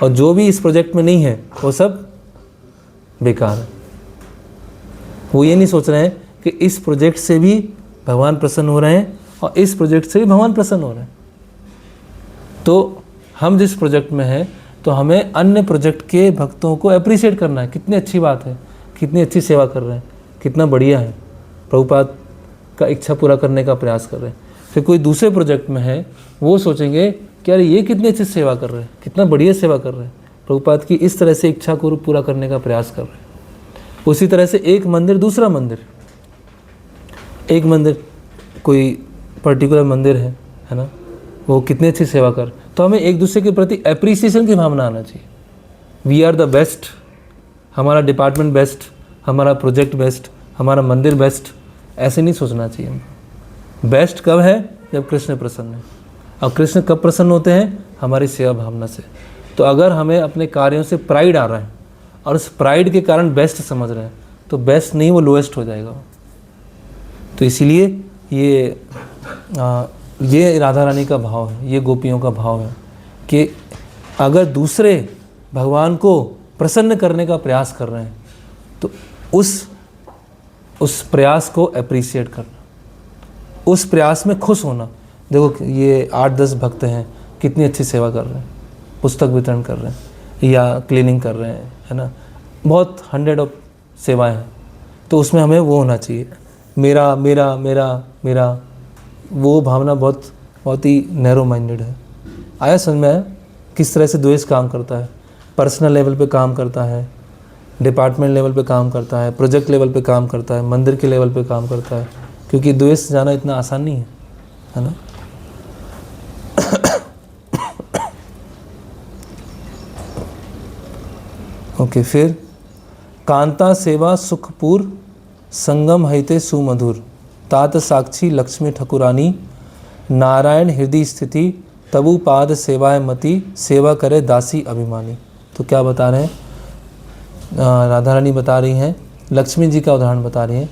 और जो भी इस प्रोजेक्ट में नहीं है वो सब बेकार है। वो ये नहीं सोच रहे हैं कि इस प्रोजेक्ट से भी भगवान प्रसन्न हो रहे हैं और इस प्रोजेक्ट से भी भगवान प्रसन्न हो रहे हैं। तो हम जिस प्रोजेक्ट में हैं तो हमें अन्य प्रोजेक्ट के भक्तों को अप्रिशिएट करना है। कितनी अच्छी बात है, कितनी अच्छी सेवा कर रहे हैं, कितना बढ़िया है, प्रभुपाद का इच्छा पूरा करने का प्रयास कर रहे हैं। फिर कोई दूसरे प्रोजेक्ट में है, वो सोचेंगे कि अरे ये कितनी अच्छी सेवा कर रहे हैं, कितना बढ़िया सेवा कर रहे हैं, प्रभुपाद की इस तरह से इच्छा को पूरा करने का प्रयास कर रहे हैं। उसी तरह से एक मंदिर दूसरा मंदिर, एक मंदिर कोई पर्टिकुलर मंदिर है ना, वो कितनी अच्छी सेवा कर, तो हमें एक दूसरे के प्रति एप्रिसिएशन की भावना आना चाहिए। वी आर द बेस्ट, हमारा डिपार्टमेंट बेस्ट, हमारा प्रोजेक्ट बेस्ट, हमारा मंदिर बेस्ट, ऐसे नहीं सोचना चाहिए। बेस्ट कब है? जब कृष्ण प्रसन्न है। और कृष्ण कब प्रसन्न होते हैं? हमारी सेवा भावना से। तो अगर हमें अपने कार्यों से प्राइड आ रहा है और उस प्राइड के कारण बेस्ट समझ रहे हैं, तो बेस्ट नहीं, वो लोएस्ट हो जाएगा। तो इसीलिए ये राधा रानी का भाव है, ये गोपियों का भाव है कि अगर दूसरे भगवान को प्रसन्न करने का प्रयास कर रहे हैं तो उस प्रयास को अप्रिशिएट करना, उस प्रयास में खुश होना। देखो ये 8-10 भक्त हैं, कितनी अच्छी सेवा कर रहे हैं, पुस्तक वितरण कर रहे हैं या क्लीनिंग कर रहे हैं, है ना, बहुत 100 ऑफ सेवाएं हैं। तो उसमें हमें वो होना चाहिए, मेरा मेरा मेरा मेरा, वो भावना बहुत ही नैरो माइंडेड है। आया समझ में किस तरह से द्वेष काम करता है? पर्सनल लेवल पे काम करता है, डिपार्टमेंट लेवल पे काम करता है, प्रोजेक्ट लेवल पे काम करता है, मंदिर के लेवल पे काम करता है, क्योंकि द्वेष जाना इतना आसान नहीं है ना। ओके, फिर कांता सेवा सुखपूर संगम हईते सुमधुर, तात साक्षी लक्ष्मी ठकुरानी, नारायण हृदय स्थिति तबु पाद सेवाए मति, सेवा करे दासी अभिमानी। तो क्या बता रहे हैं? राधा रानी बता रही हैं, लक्ष्मी जी का उदाहरण बता रही हैं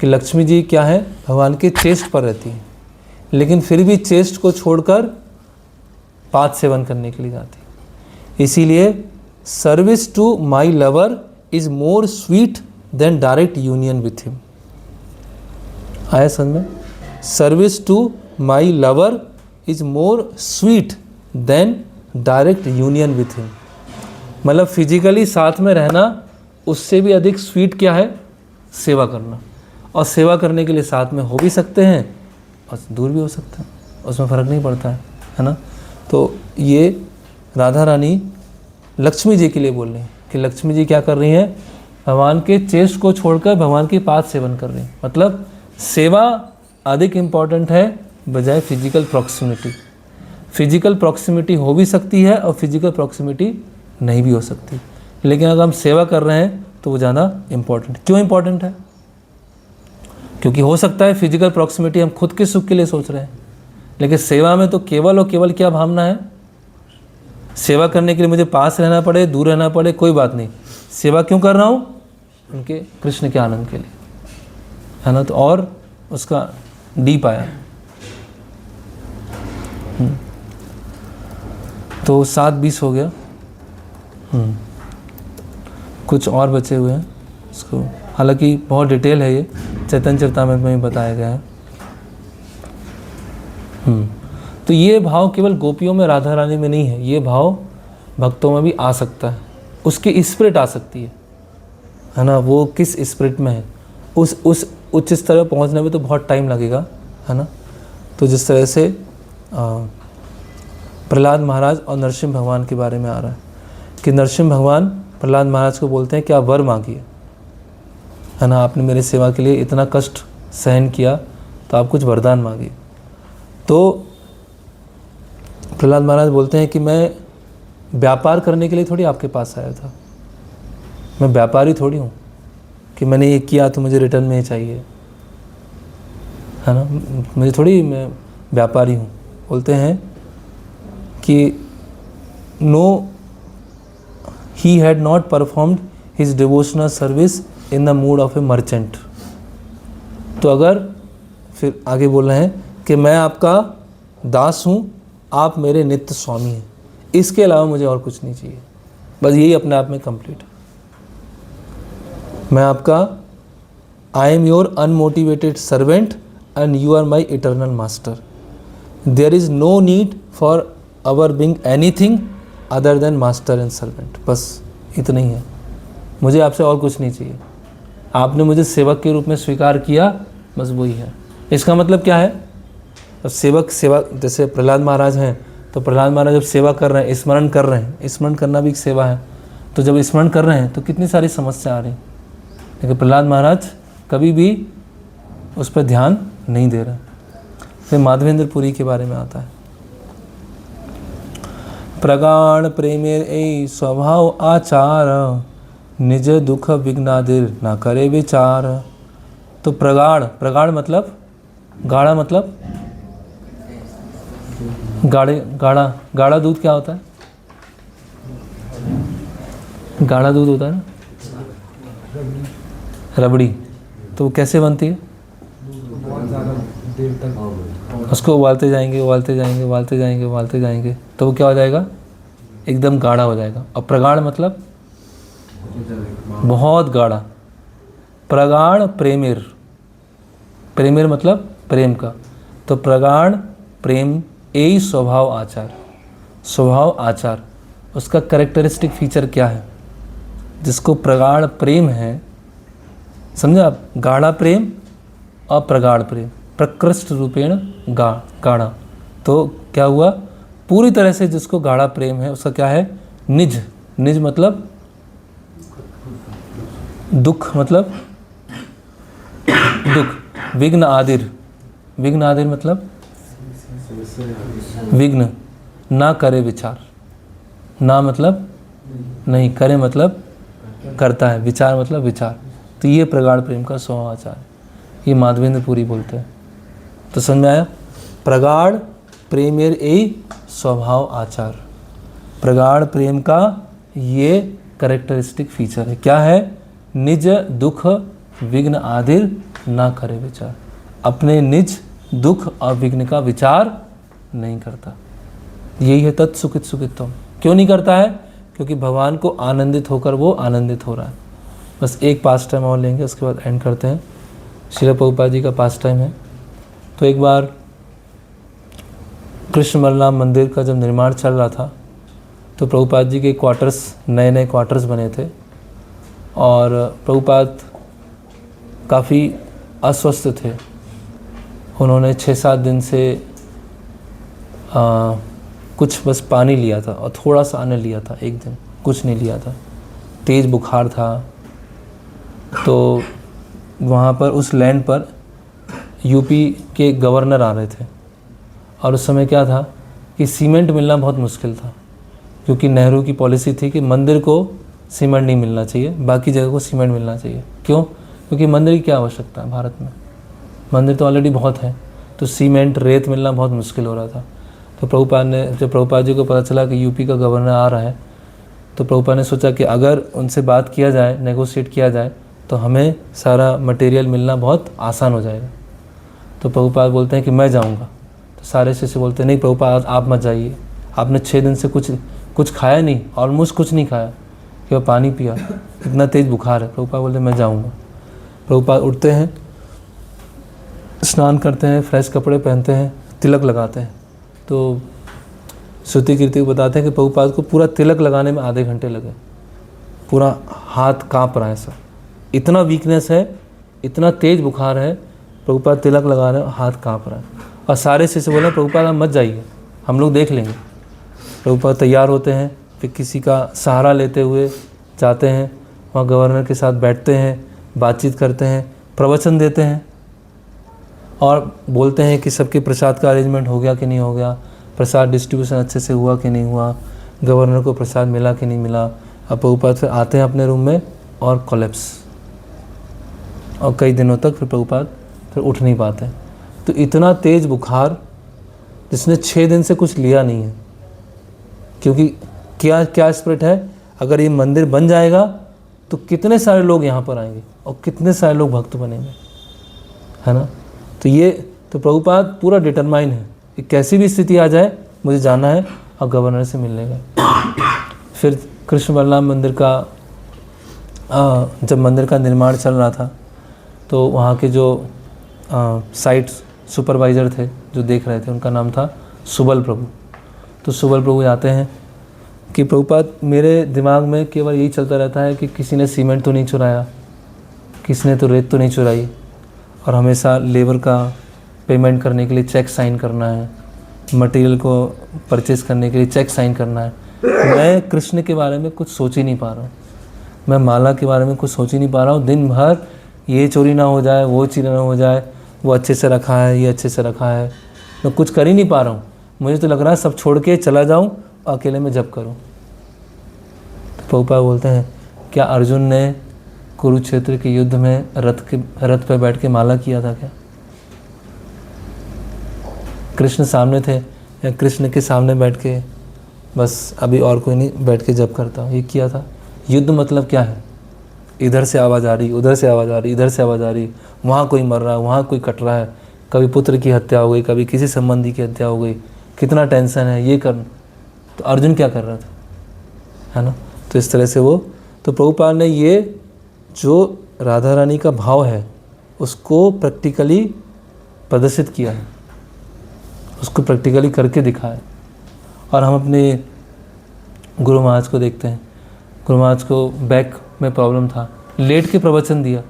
कि लक्ष्मी जी क्या है, भगवान के चेस्ट पर रहती हैं, लेकिन फिर भी चेस्ट को छोड़कर पाद सेवन करने के लिए जाती है। इसीलिए service to my lover is more sweet than direct union with him. आया समझ में? Service to my lover is more sweet than direct union with him. मतलब फिजिकली साथ में रहना उससे भी अधिक स्वीट क्या है? सेवा करना। और सेवा करने के लिए साथ में हो भी सकते हैं और दूर भी हो सकते हैं, उसमें फ़र्क नहीं पड़ता है ना। तो ये राधा रानी लक्ष्मी जी के लिए बोल रही हैं कि लक्ष्मी जी क्या कर रही हैं? भगवान के चेस्ट को छोड़कर भगवान के पाद सेवन कर रही हैं। मतलब सेवा अधिक इम्पॉर्टेंट है बजाय फिजिकल प्रॉक्सिमिटी। फिजिकल प्रॉक्सिमिटी हो भी सकती है और फिजिकल प्रॉक्सिमिटी नहीं भी हो सकती, लेकिन अगर हम सेवा कर रहे हैं तो वो ज़्यादा इम्पॉर्टेंट। क्यों इम्पॉर्टेंट है? क्योंकि हो सकता है फिजिकल प्रॉक्सिमिटी हम खुद के सुख के लिए सोच रहे हैं, लेकिन सेवा में तो केवल और केवल क्या भावना है? सेवा करने के लिए मुझे पास रहना पड़े, दूर रहना पड़े, कोई बात नहीं। सेवा क्यों कर रहा हूँ? उनके कृष्ण के आनंद के लिए, है ना। तो और उसका डीप आया। तो 7:20 हो गया। कुछ और बचे हुए हैं इसको, हालांकि बहुत डिटेल है ये, चैतन्य चरितामृत में भी बताया गया है। तो ये भाव केवल गोपियों में, राधा रानी में नहीं है, ये भाव भक्तों में भी आ सकता है। उसकी स्पिरिट आ सकती है ना। वो किस स्पिरिट में है, उस उच्च स्तर पर पहुंचने में तो बहुत टाइम लगेगा, है ना। तो जिस तरह से प्रहलाद महाराज और नरसिंह भगवान के बारे में आ रहा है कि नरसिंह भगवान प्रहलाद महाराज को बोलते हैं कि आप वर मांगिए, है ना। आपने मेरे सेवा के लिए इतना कष्ट सहन किया तो आप कुछ वरदान मांगिए। तो प्रहलाद महाराज बोलते हैं कि मैं व्यापार करने के लिए थोड़ी आपके पास आया था, मैं व्यापारी थोड़ी हूँ कि मैंने ये किया तो मुझे रिटर्न में ही चाहिए, है ना। मुझे थोड़ी, मैं व्यापारी हूँ। बोलते हैं कि no, he had not performed his devotional service in the mood of a merchant. तो अगर फिर आगे बोल रहे हैं कि मैं आपका दास हूँ, आप मेरे नित्य स्वामी हैं, इसके अलावा मुझे और कुछ नहीं चाहिए, बस यही अपने आप में कंप्लीट है। मैं आपका, I am your unmotivated servant and you are my eternal master. There is no need for our being anything other than master and servant. बस इतना ही है, मुझे आपसे और कुछ नहीं चाहिए। आपने मुझे सेवक के रूप में स्वीकार किया, बस वही है। इसका मतलब क्या है? अब सेवक, सेवा, जैसे प्रहलाद महाराज हैं तो प्रहलाद महाराज जब सेवा कर रहे हैं, स्मरण कर रहे हैं, स्मरण करना भी एक सेवा है। तो जब स्मरण कर रहे हैं तो कितनी सारी समस्या आ रही, लेकिन प्रहलाद महाराज कभी भी उस पर ध्यान नहीं दे रहे। फिर माधवेंद्र पुरी के बारे में आता है, प्रगाढ़ प्रेमेर ए स्वभाव आचार, निज दुख विघ्नादिर ना करे विचार। तो प्रगाढ़, प्रगाढ़ मतलब गाढ़ा, मतलब गाढ़े, गाढ़ा, गाढ़ा दूध क्या होता है? गाढ़ा दूध होता है ना, रबड़ी। तो वो कैसे बनती है? उसको उबालते जाएंगे, उबालते जाएंगे, उबालते जाएंगे, उबालते जाएंगे, तो वो क्या हो जाएगा? एकदम गाढ़ा हो जाएगा। और प्रगाढ़ मतलब बहुत गाढ़ा। प्रगाढ़ प्रेमेर, प्रेमेर मतलब प्रेम का। तो प्रगाढ़ प्रेम यही स्वभाव आचार, स्वभाव आचार उसका कैरेक्टरिस्टिक फीचर क्या है जिसको प्रगाढ़ प्रेम है? समझा आप? गाढ़ा प्रेम और प्रगाढ़ प्रेम, प्रकृष्ट रूपेण गाढ़ा। तो क्या हुआ? पूरी तरह से जिसको गाढ़ा प्रेम है उसका क्या है? निज, निज मतलब दुख, मतलब दुख। विघ्न आदिर, विघ्न आदिर मतलब विघ्न ना करे विचार, ना मतलब नहीं, करे मतलब करता है, विचार मतलब विचार। तो ये प्रगाढ़ प्रेम का स्वभाव आचार, ये माधवेंद्र पुरी बोलते हैं। तो समझ में आया? प्रगाढ़ प्रेमेर ए स्वभाव आचार, प्रगाढ़ प्रेम का ये कैरेक्टरिस्टिक फीचर है। क्या है? निज दुख विघ्न आदिर ना करे विचार, अपने निज दुख और विघ्न का विचार नहीं करता। यही है तत्सुखित सुखित्वम। क्यों नहीं करता है? क्योंकि भगवान को आनंदित होकर वो आनंदित हो रहा है। बस एक पास टाइम और लेंगे, उसके बाद एंड करते हैं। श्रील प्रभुपाद जी का पास टाइम है। तो एक बार कृष्ण बलराम मंदिर का जब निर्माण चल रहा था तो प्रभुपाद जी के क्वार्टर्स, नए नए क्वार्टर्स बने थे और प्रभुपाद काफ़ी अस्वस्थ थे। उन्होंने 6-7 दिन से कुछ बस पानी लिया था और थोड़ा सा अन्न लिया था, एक दिन कुछ नहीं लिया था। तेज़ बुखार था। तो वहाँ पर उस लैंड पर यूपी के गवर्नर आ रहे थे और उस समय क्या था कि सीमेंट मिलना बहुत मुश्किल था, क्योंकि नेहरू की पॉलिसी थी कि मंदिर को सीमेंट नहीं मिलना चाहिए, बाकी जगह को सीमेंट मिलना चाहिए। क्यों? क्योंकि मंदिर की क्या आवश्यकता है भारत में, मंदिर तो ऑलरेडी बहुत है, तो सीमेंट रेत मिलना बहुत मुश्किल हो रहा था। तो जब प्रभुपाद जी को पता चला कि यूपी का गवर्नर आ रहा है, तो प्रभुपाद ने सोचा कि अगर उनसे बात किया जाए, नेगोशिएट किया जाए, तो हमें सारा मटेरियल मिलना बहुत आसान हो जाएगा। तो प्रभुपाद बोलते हैं कि मैं जाऊंगा। तो सारे शिष्य बोलते हैं नहीं प्रभुपाद आप मत जाइए, आपने 6 दिन से कुछ खाया नहीं, ऑलमोस्ट कुछ नहीं खाया, केवल पानी पिया, इतना तेज़ बुखार है। प्रभुपाद बोलते हैं मैं जाऊँगा। प्रभुपाद उठते हैं, स्नान करते हैं, फ्रेश कपड़े पहनते हैं, तिलक लगाते हैं। तो श्रुति कीर्ति को बताते हैं कि प्रभुपाद को पूरा तिलक लगाने में आधे घंटे लगे, पूरा हाथ काँप रहा है सब, इतना वीकनेस है, इतना तेज़ बुखार है, प्रभुपाद तिलक लगा रहे हैं, हाथ काँप रहा है। और सारे शिष्य बोले प्रभुपाद आप मत जाइए, हम लोग देख लेंगे। प्रभुपाद तैयार होते हैं, फिर किसी का सहारा लेते हुए जाते हैं, वहाँ गवर्नर के साथ बैठते हैं, बातचीत करते हैं, प्रवचन देते हैं और बोलते हैं कि सबके प्रसाद का अरेंजमेंट हो गया कि नहीं हो गया, प्रसाद डिस्ट्रीब्यूशन अच्छे से हुआ कि नहीं हुआ, गवर्नर को प्रसाद मिला कि नहीं मिला। अब प्रभुपाद फिर आते हैं अपने रूम में और कोलैप्स, और कई दिनों तक फिर प्रभुपाद फिर उठ नहीं पाते। तो इतना तेज़ बुखार जिसने 6 दिन से कुछ लिया नहीं है, क्योंकि क्या स्पिरिट है, अगर ये मंदिर बन जाएगा तो कितने सारे लोग यहाँ पर आएंगे और कितने सारे लोग भक्त बनेंगे, है ना। तो प्रभुपाद पूरा डिटरमाइन है कि कैसी भी स्थिति आ जाए मुझे जाना है और गवर्नर से मिलने का। फिर कृष्ण बलराम मंदिर का जब मंदिर का निर्माण चल रहा था तो वहाँ के जो साइट सुपरवाइज़र थे जो देख रहे थे, उनका नाम था सुबल प्रभु। तो सुबल प्रभु आते हैं कि प्रभुपाद मेरे दिमाग में केवल यही चलता रहता है कि किसी ने सीमेंट तो नहीं चुराया, किसी ने तो रेत तो नहीं चुराई, और हमेशा लेबर का पेमेंट करने के लिए चेक साइन करना है, मटेरियल को परचेज़ करने के लिए चेक साइन करना है। मैं कृष्ण के बारे में कुछ सोच ही नहीं पा रहा हूँ, मैं माला के बारे में कुछ सोच ही नहीं पा रहा हूँ। दिन भर ये चोरी ना हो जाए, वो चोरी ना हो जाए, वो अच्छे से रखा है, ये अच्छे से रखा है, मैं कुछ कर ही नहीं पा रहा हूँ। मुझे तो लग रहा है सब छोड़ के चला जाऊँ, अकेले में जप करूँ। तो प्रभुपाद बोलते हैं क्या अर्जुन ने कुरुक्षेत्र के युद्ध में रथ पे बैठ के माला किया था क्या? कृष्ण सामने थे, या कृष्ण के सामने बैठ के बस अभी और कोई नहीं बैठ के जप करता, ये किया था? युद्ध मतलब क्या है? इधर से आवाज़ आ रही, उधर से आवाज़ आ रही, इधर से आवाज़ आ रही, वहाँ कोई मर रहा है, वहाँ कोई कट रहा है, कभी पुत्र की हत्या हो गई, कभी किसी संबंधी की हत्या हो गई, कितना टेंशन है, ये कर। तो अर्जुन क्या कर रहा था, है ना। तो इस तरह से तो प्रभुपाद ने ये जो राधा रानी का भाव है उसको प्रैक्टिकली प्रदर्शित किया है, उसको प्रैक्टिकली करके दिखाया। और हम अपने गुरु महाराज को देखते हैं, गुरु महाराज को बैक में प्रॉब्लम था, लेट के प्रवचन दिया,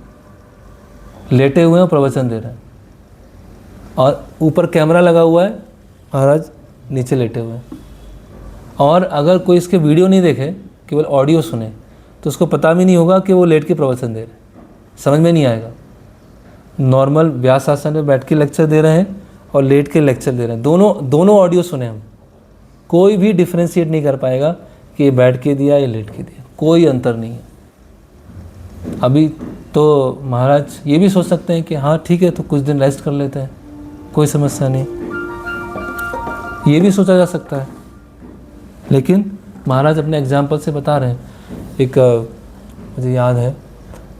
लेटे हुए हैं प्रवचन दे रहे हैं, और ऊपर कैमरा लगा हुआ है, महाराज नीचे लेटे हुए हैं। और अगर कोई इसके वीडियो नहीं देखे, केवल ऑडियो सुने, तो उसको पता भी नहीं होगा कि वो लेट के प्रवचन दे रहे हैं, समझ में नहीं आएगा। नॉर्मल व्यास आसन में बैठ के लेक्चर दे रहे हैं और लेट के लेक्चर दे रहे हैं, दोनों ऑडियो सुने हम, कोई भी डिफ्रेंशिएट नहीं कर पाएगा कि ये बैठ के दिया या लेट के दिया, कोई अंतर नहीं है। अभी तो महाराज ये भी सोच सकते हैं कि हाँ ठीक है, तो कुछ दिन रेस्ट कर लेते हैं, कोई समस्या नहीं, ये भी सोचा जा सकता है। लेकिन महाराज अपने एग्जाम्पल से बता रहे हैं। एक मुझे याद है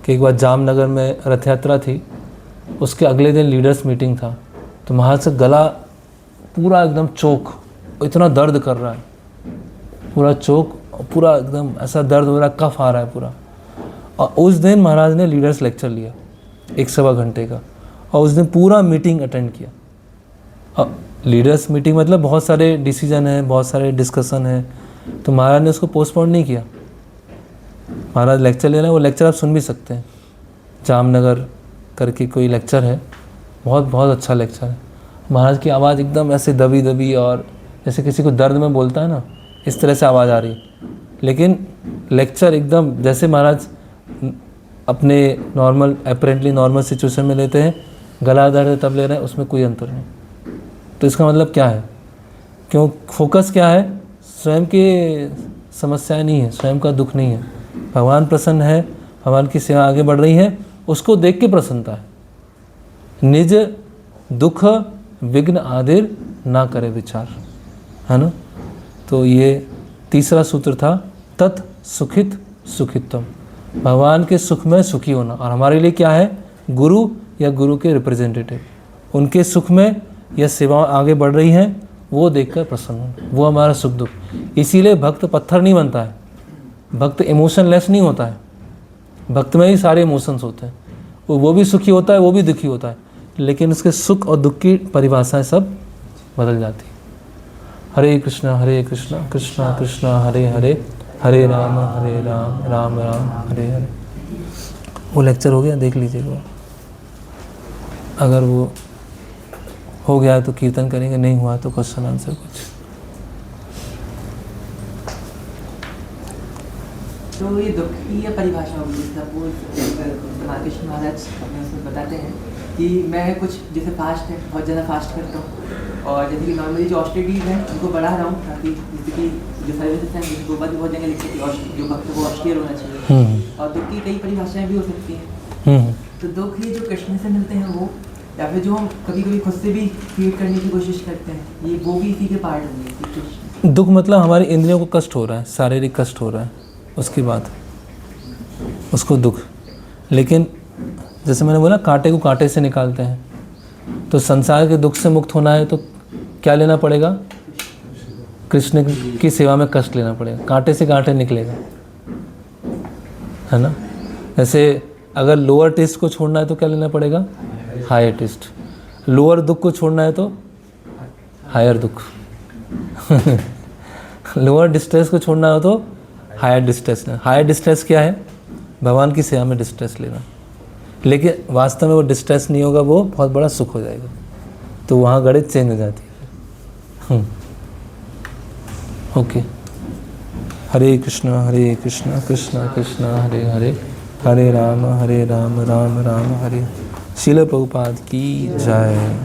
कि एक बार जामनगर में रथ यात्रा थी, उसके अगले दिन लीडर्स मीटिंग था, तो महाराज से गला पूरा एकदम चोक, इतना दर्द कर रहा है, पूरा चोक, पूरा एकदम ऐसा दर्द हो रहा है, कफ आ रहा है पूरा। और उस दिन महाराज ने लीडर्स लेक्चर लिया 1 सवा घंटे का, और उस दिन पूरा मीटिंग अटेंड किया। और लीडर्स मीटिंग मतलब बहुत सारे डिसीजन हैं, बहुत सारे डिस्कशन हैं, तो महाराज ने उसको पोस्टपोन नहीं किया। महाराज लेक्चर ले रहे हैं, वो लेक्चर आप सुन भी सकते हैं। जामनगर करके कोई लेक्चर है, बहुत बहुत अच्छा लेक्चर है। महाराज की आवाज़ एकदम ऐसे दबी दबी और जैसे किसी को दर्द में बोलता है ना, इस तरह से आवाज़ आ रही है, लेकिन लेक्चर एकदम जैसे महाराज अपने नॉर्मल अपेरेंटली नॉर्मल सिचुएशन में लेते हैं, गला दर्द है तब ले रहे हैं, उसमें कोई अंतर नहीं। तो इसका मतलब क्या है, क्यों फोकस क्या है, स्वयं की समस्याएं नहीं है, स्वयं का दुख नहीं है, भगवान प्रसन्न है, भगवान की सेवा आगे बढ़ रही है, उसको देख के प्रसन्नता है। निज दुख विघ्न आदिर ना करे विचार, है ना। तो ये तीसरा सूत्र था, तत् सुखित सुखितम, भगवान के सुख में सुखी होना। और हमारे लिए क्या है, गुरु या गुरु के रिप्रेजेंटेटिव, उनके सुख में या सेवा आगे बढ़ रही है, वो देखकर प्रसन्न होना, वो हमारा सुख दुख। इसीलिए भक्त पत्थर नहीं बनता है, भक्त इमोशनलेस नहीं होता है, भक्त में ही सारे इमोशंस होते हैं, वो भी सुखी होता है, वो भी दुखी होता है, लेकिन उसके सुख और दुख की परिभाषाएं सब बदल जाती है। हरे कृष्णा कृष्णा कृष्णा हरे हरे, हरे राम राम राम हरे हरे। वो लेक्चर हो गया, देख लीजिएगा। अगर वो हो गया तो कीर्तन करेंगे, नहीं हुआ तो क्वेश्चन आंसर कुछ। तो ये दुख की परिभाषा होगी, रामकृष्ण महाराज अपने उसमें बताते हैं कि मैं कुछ जैसे फास्ट है, बहुत ज़्यादा फास्ट करता हूँ, और जैसे कि नॉर्मली जो ऑस्टेरिटीज हैं उनको बढ़ा रहा हूँ, ताकि जैसे कि जो सर्विसेज हैं जिनको बहुत जगह लिखते हैं जो भक्त को ऑस्टेरियर होना चाहिए, और दुख की कई परिभाषाएँ भी हो सकती हैं। तो दुख ही जो कृष्ण से मिलते हैं वो, या फिर जो हम कभी कभी खुद से भी फील करने की कोशिश करते हैं, ये वो भी इसी के पार्ट होंगे। दुख मतलब हमारी इंद्रियों को कष्ट हो रहा है, शारीरिक कष्ट हो रहा है, उसकी बात उसको दुख। लेकिन जैसे मैंने बोला, कांटे को कांटे से निकालते हैं, तो संसार के दुख से मुक्त होना है तो क्या लेना पड़ेगा, कृष्ण की सेवा में कष्ट लेना पड़ेगा, कांटे से कांटे निकलेगा, है ना। जैसे अगर लोअर टेस्ट को छोड़ना है तो क्या लेना पड़ेगा, हायर टेस्ट। लोअर दुख को छोड़ना है तो हायर दुख लोअर डिस्ट्रेस को छोड़ना हो तो हायर डिस्ट्रेस। हायर डिस्ट्रेस क्या है, भगवान की सेवा में डिस्ट्रेस लेना, लेकिन वास्तव में वो डिस्ट्रेस नहीं होगा, वो बहुत बड़ा सुख हो जाएगा। तो वहाँ गणित चेंज हो जाती है। ओके। हरे कृष्णा कृष्णा कृष्णा हरे हरे, हरे राम राम राम हरे। श्रील प्रभुपाद की जय।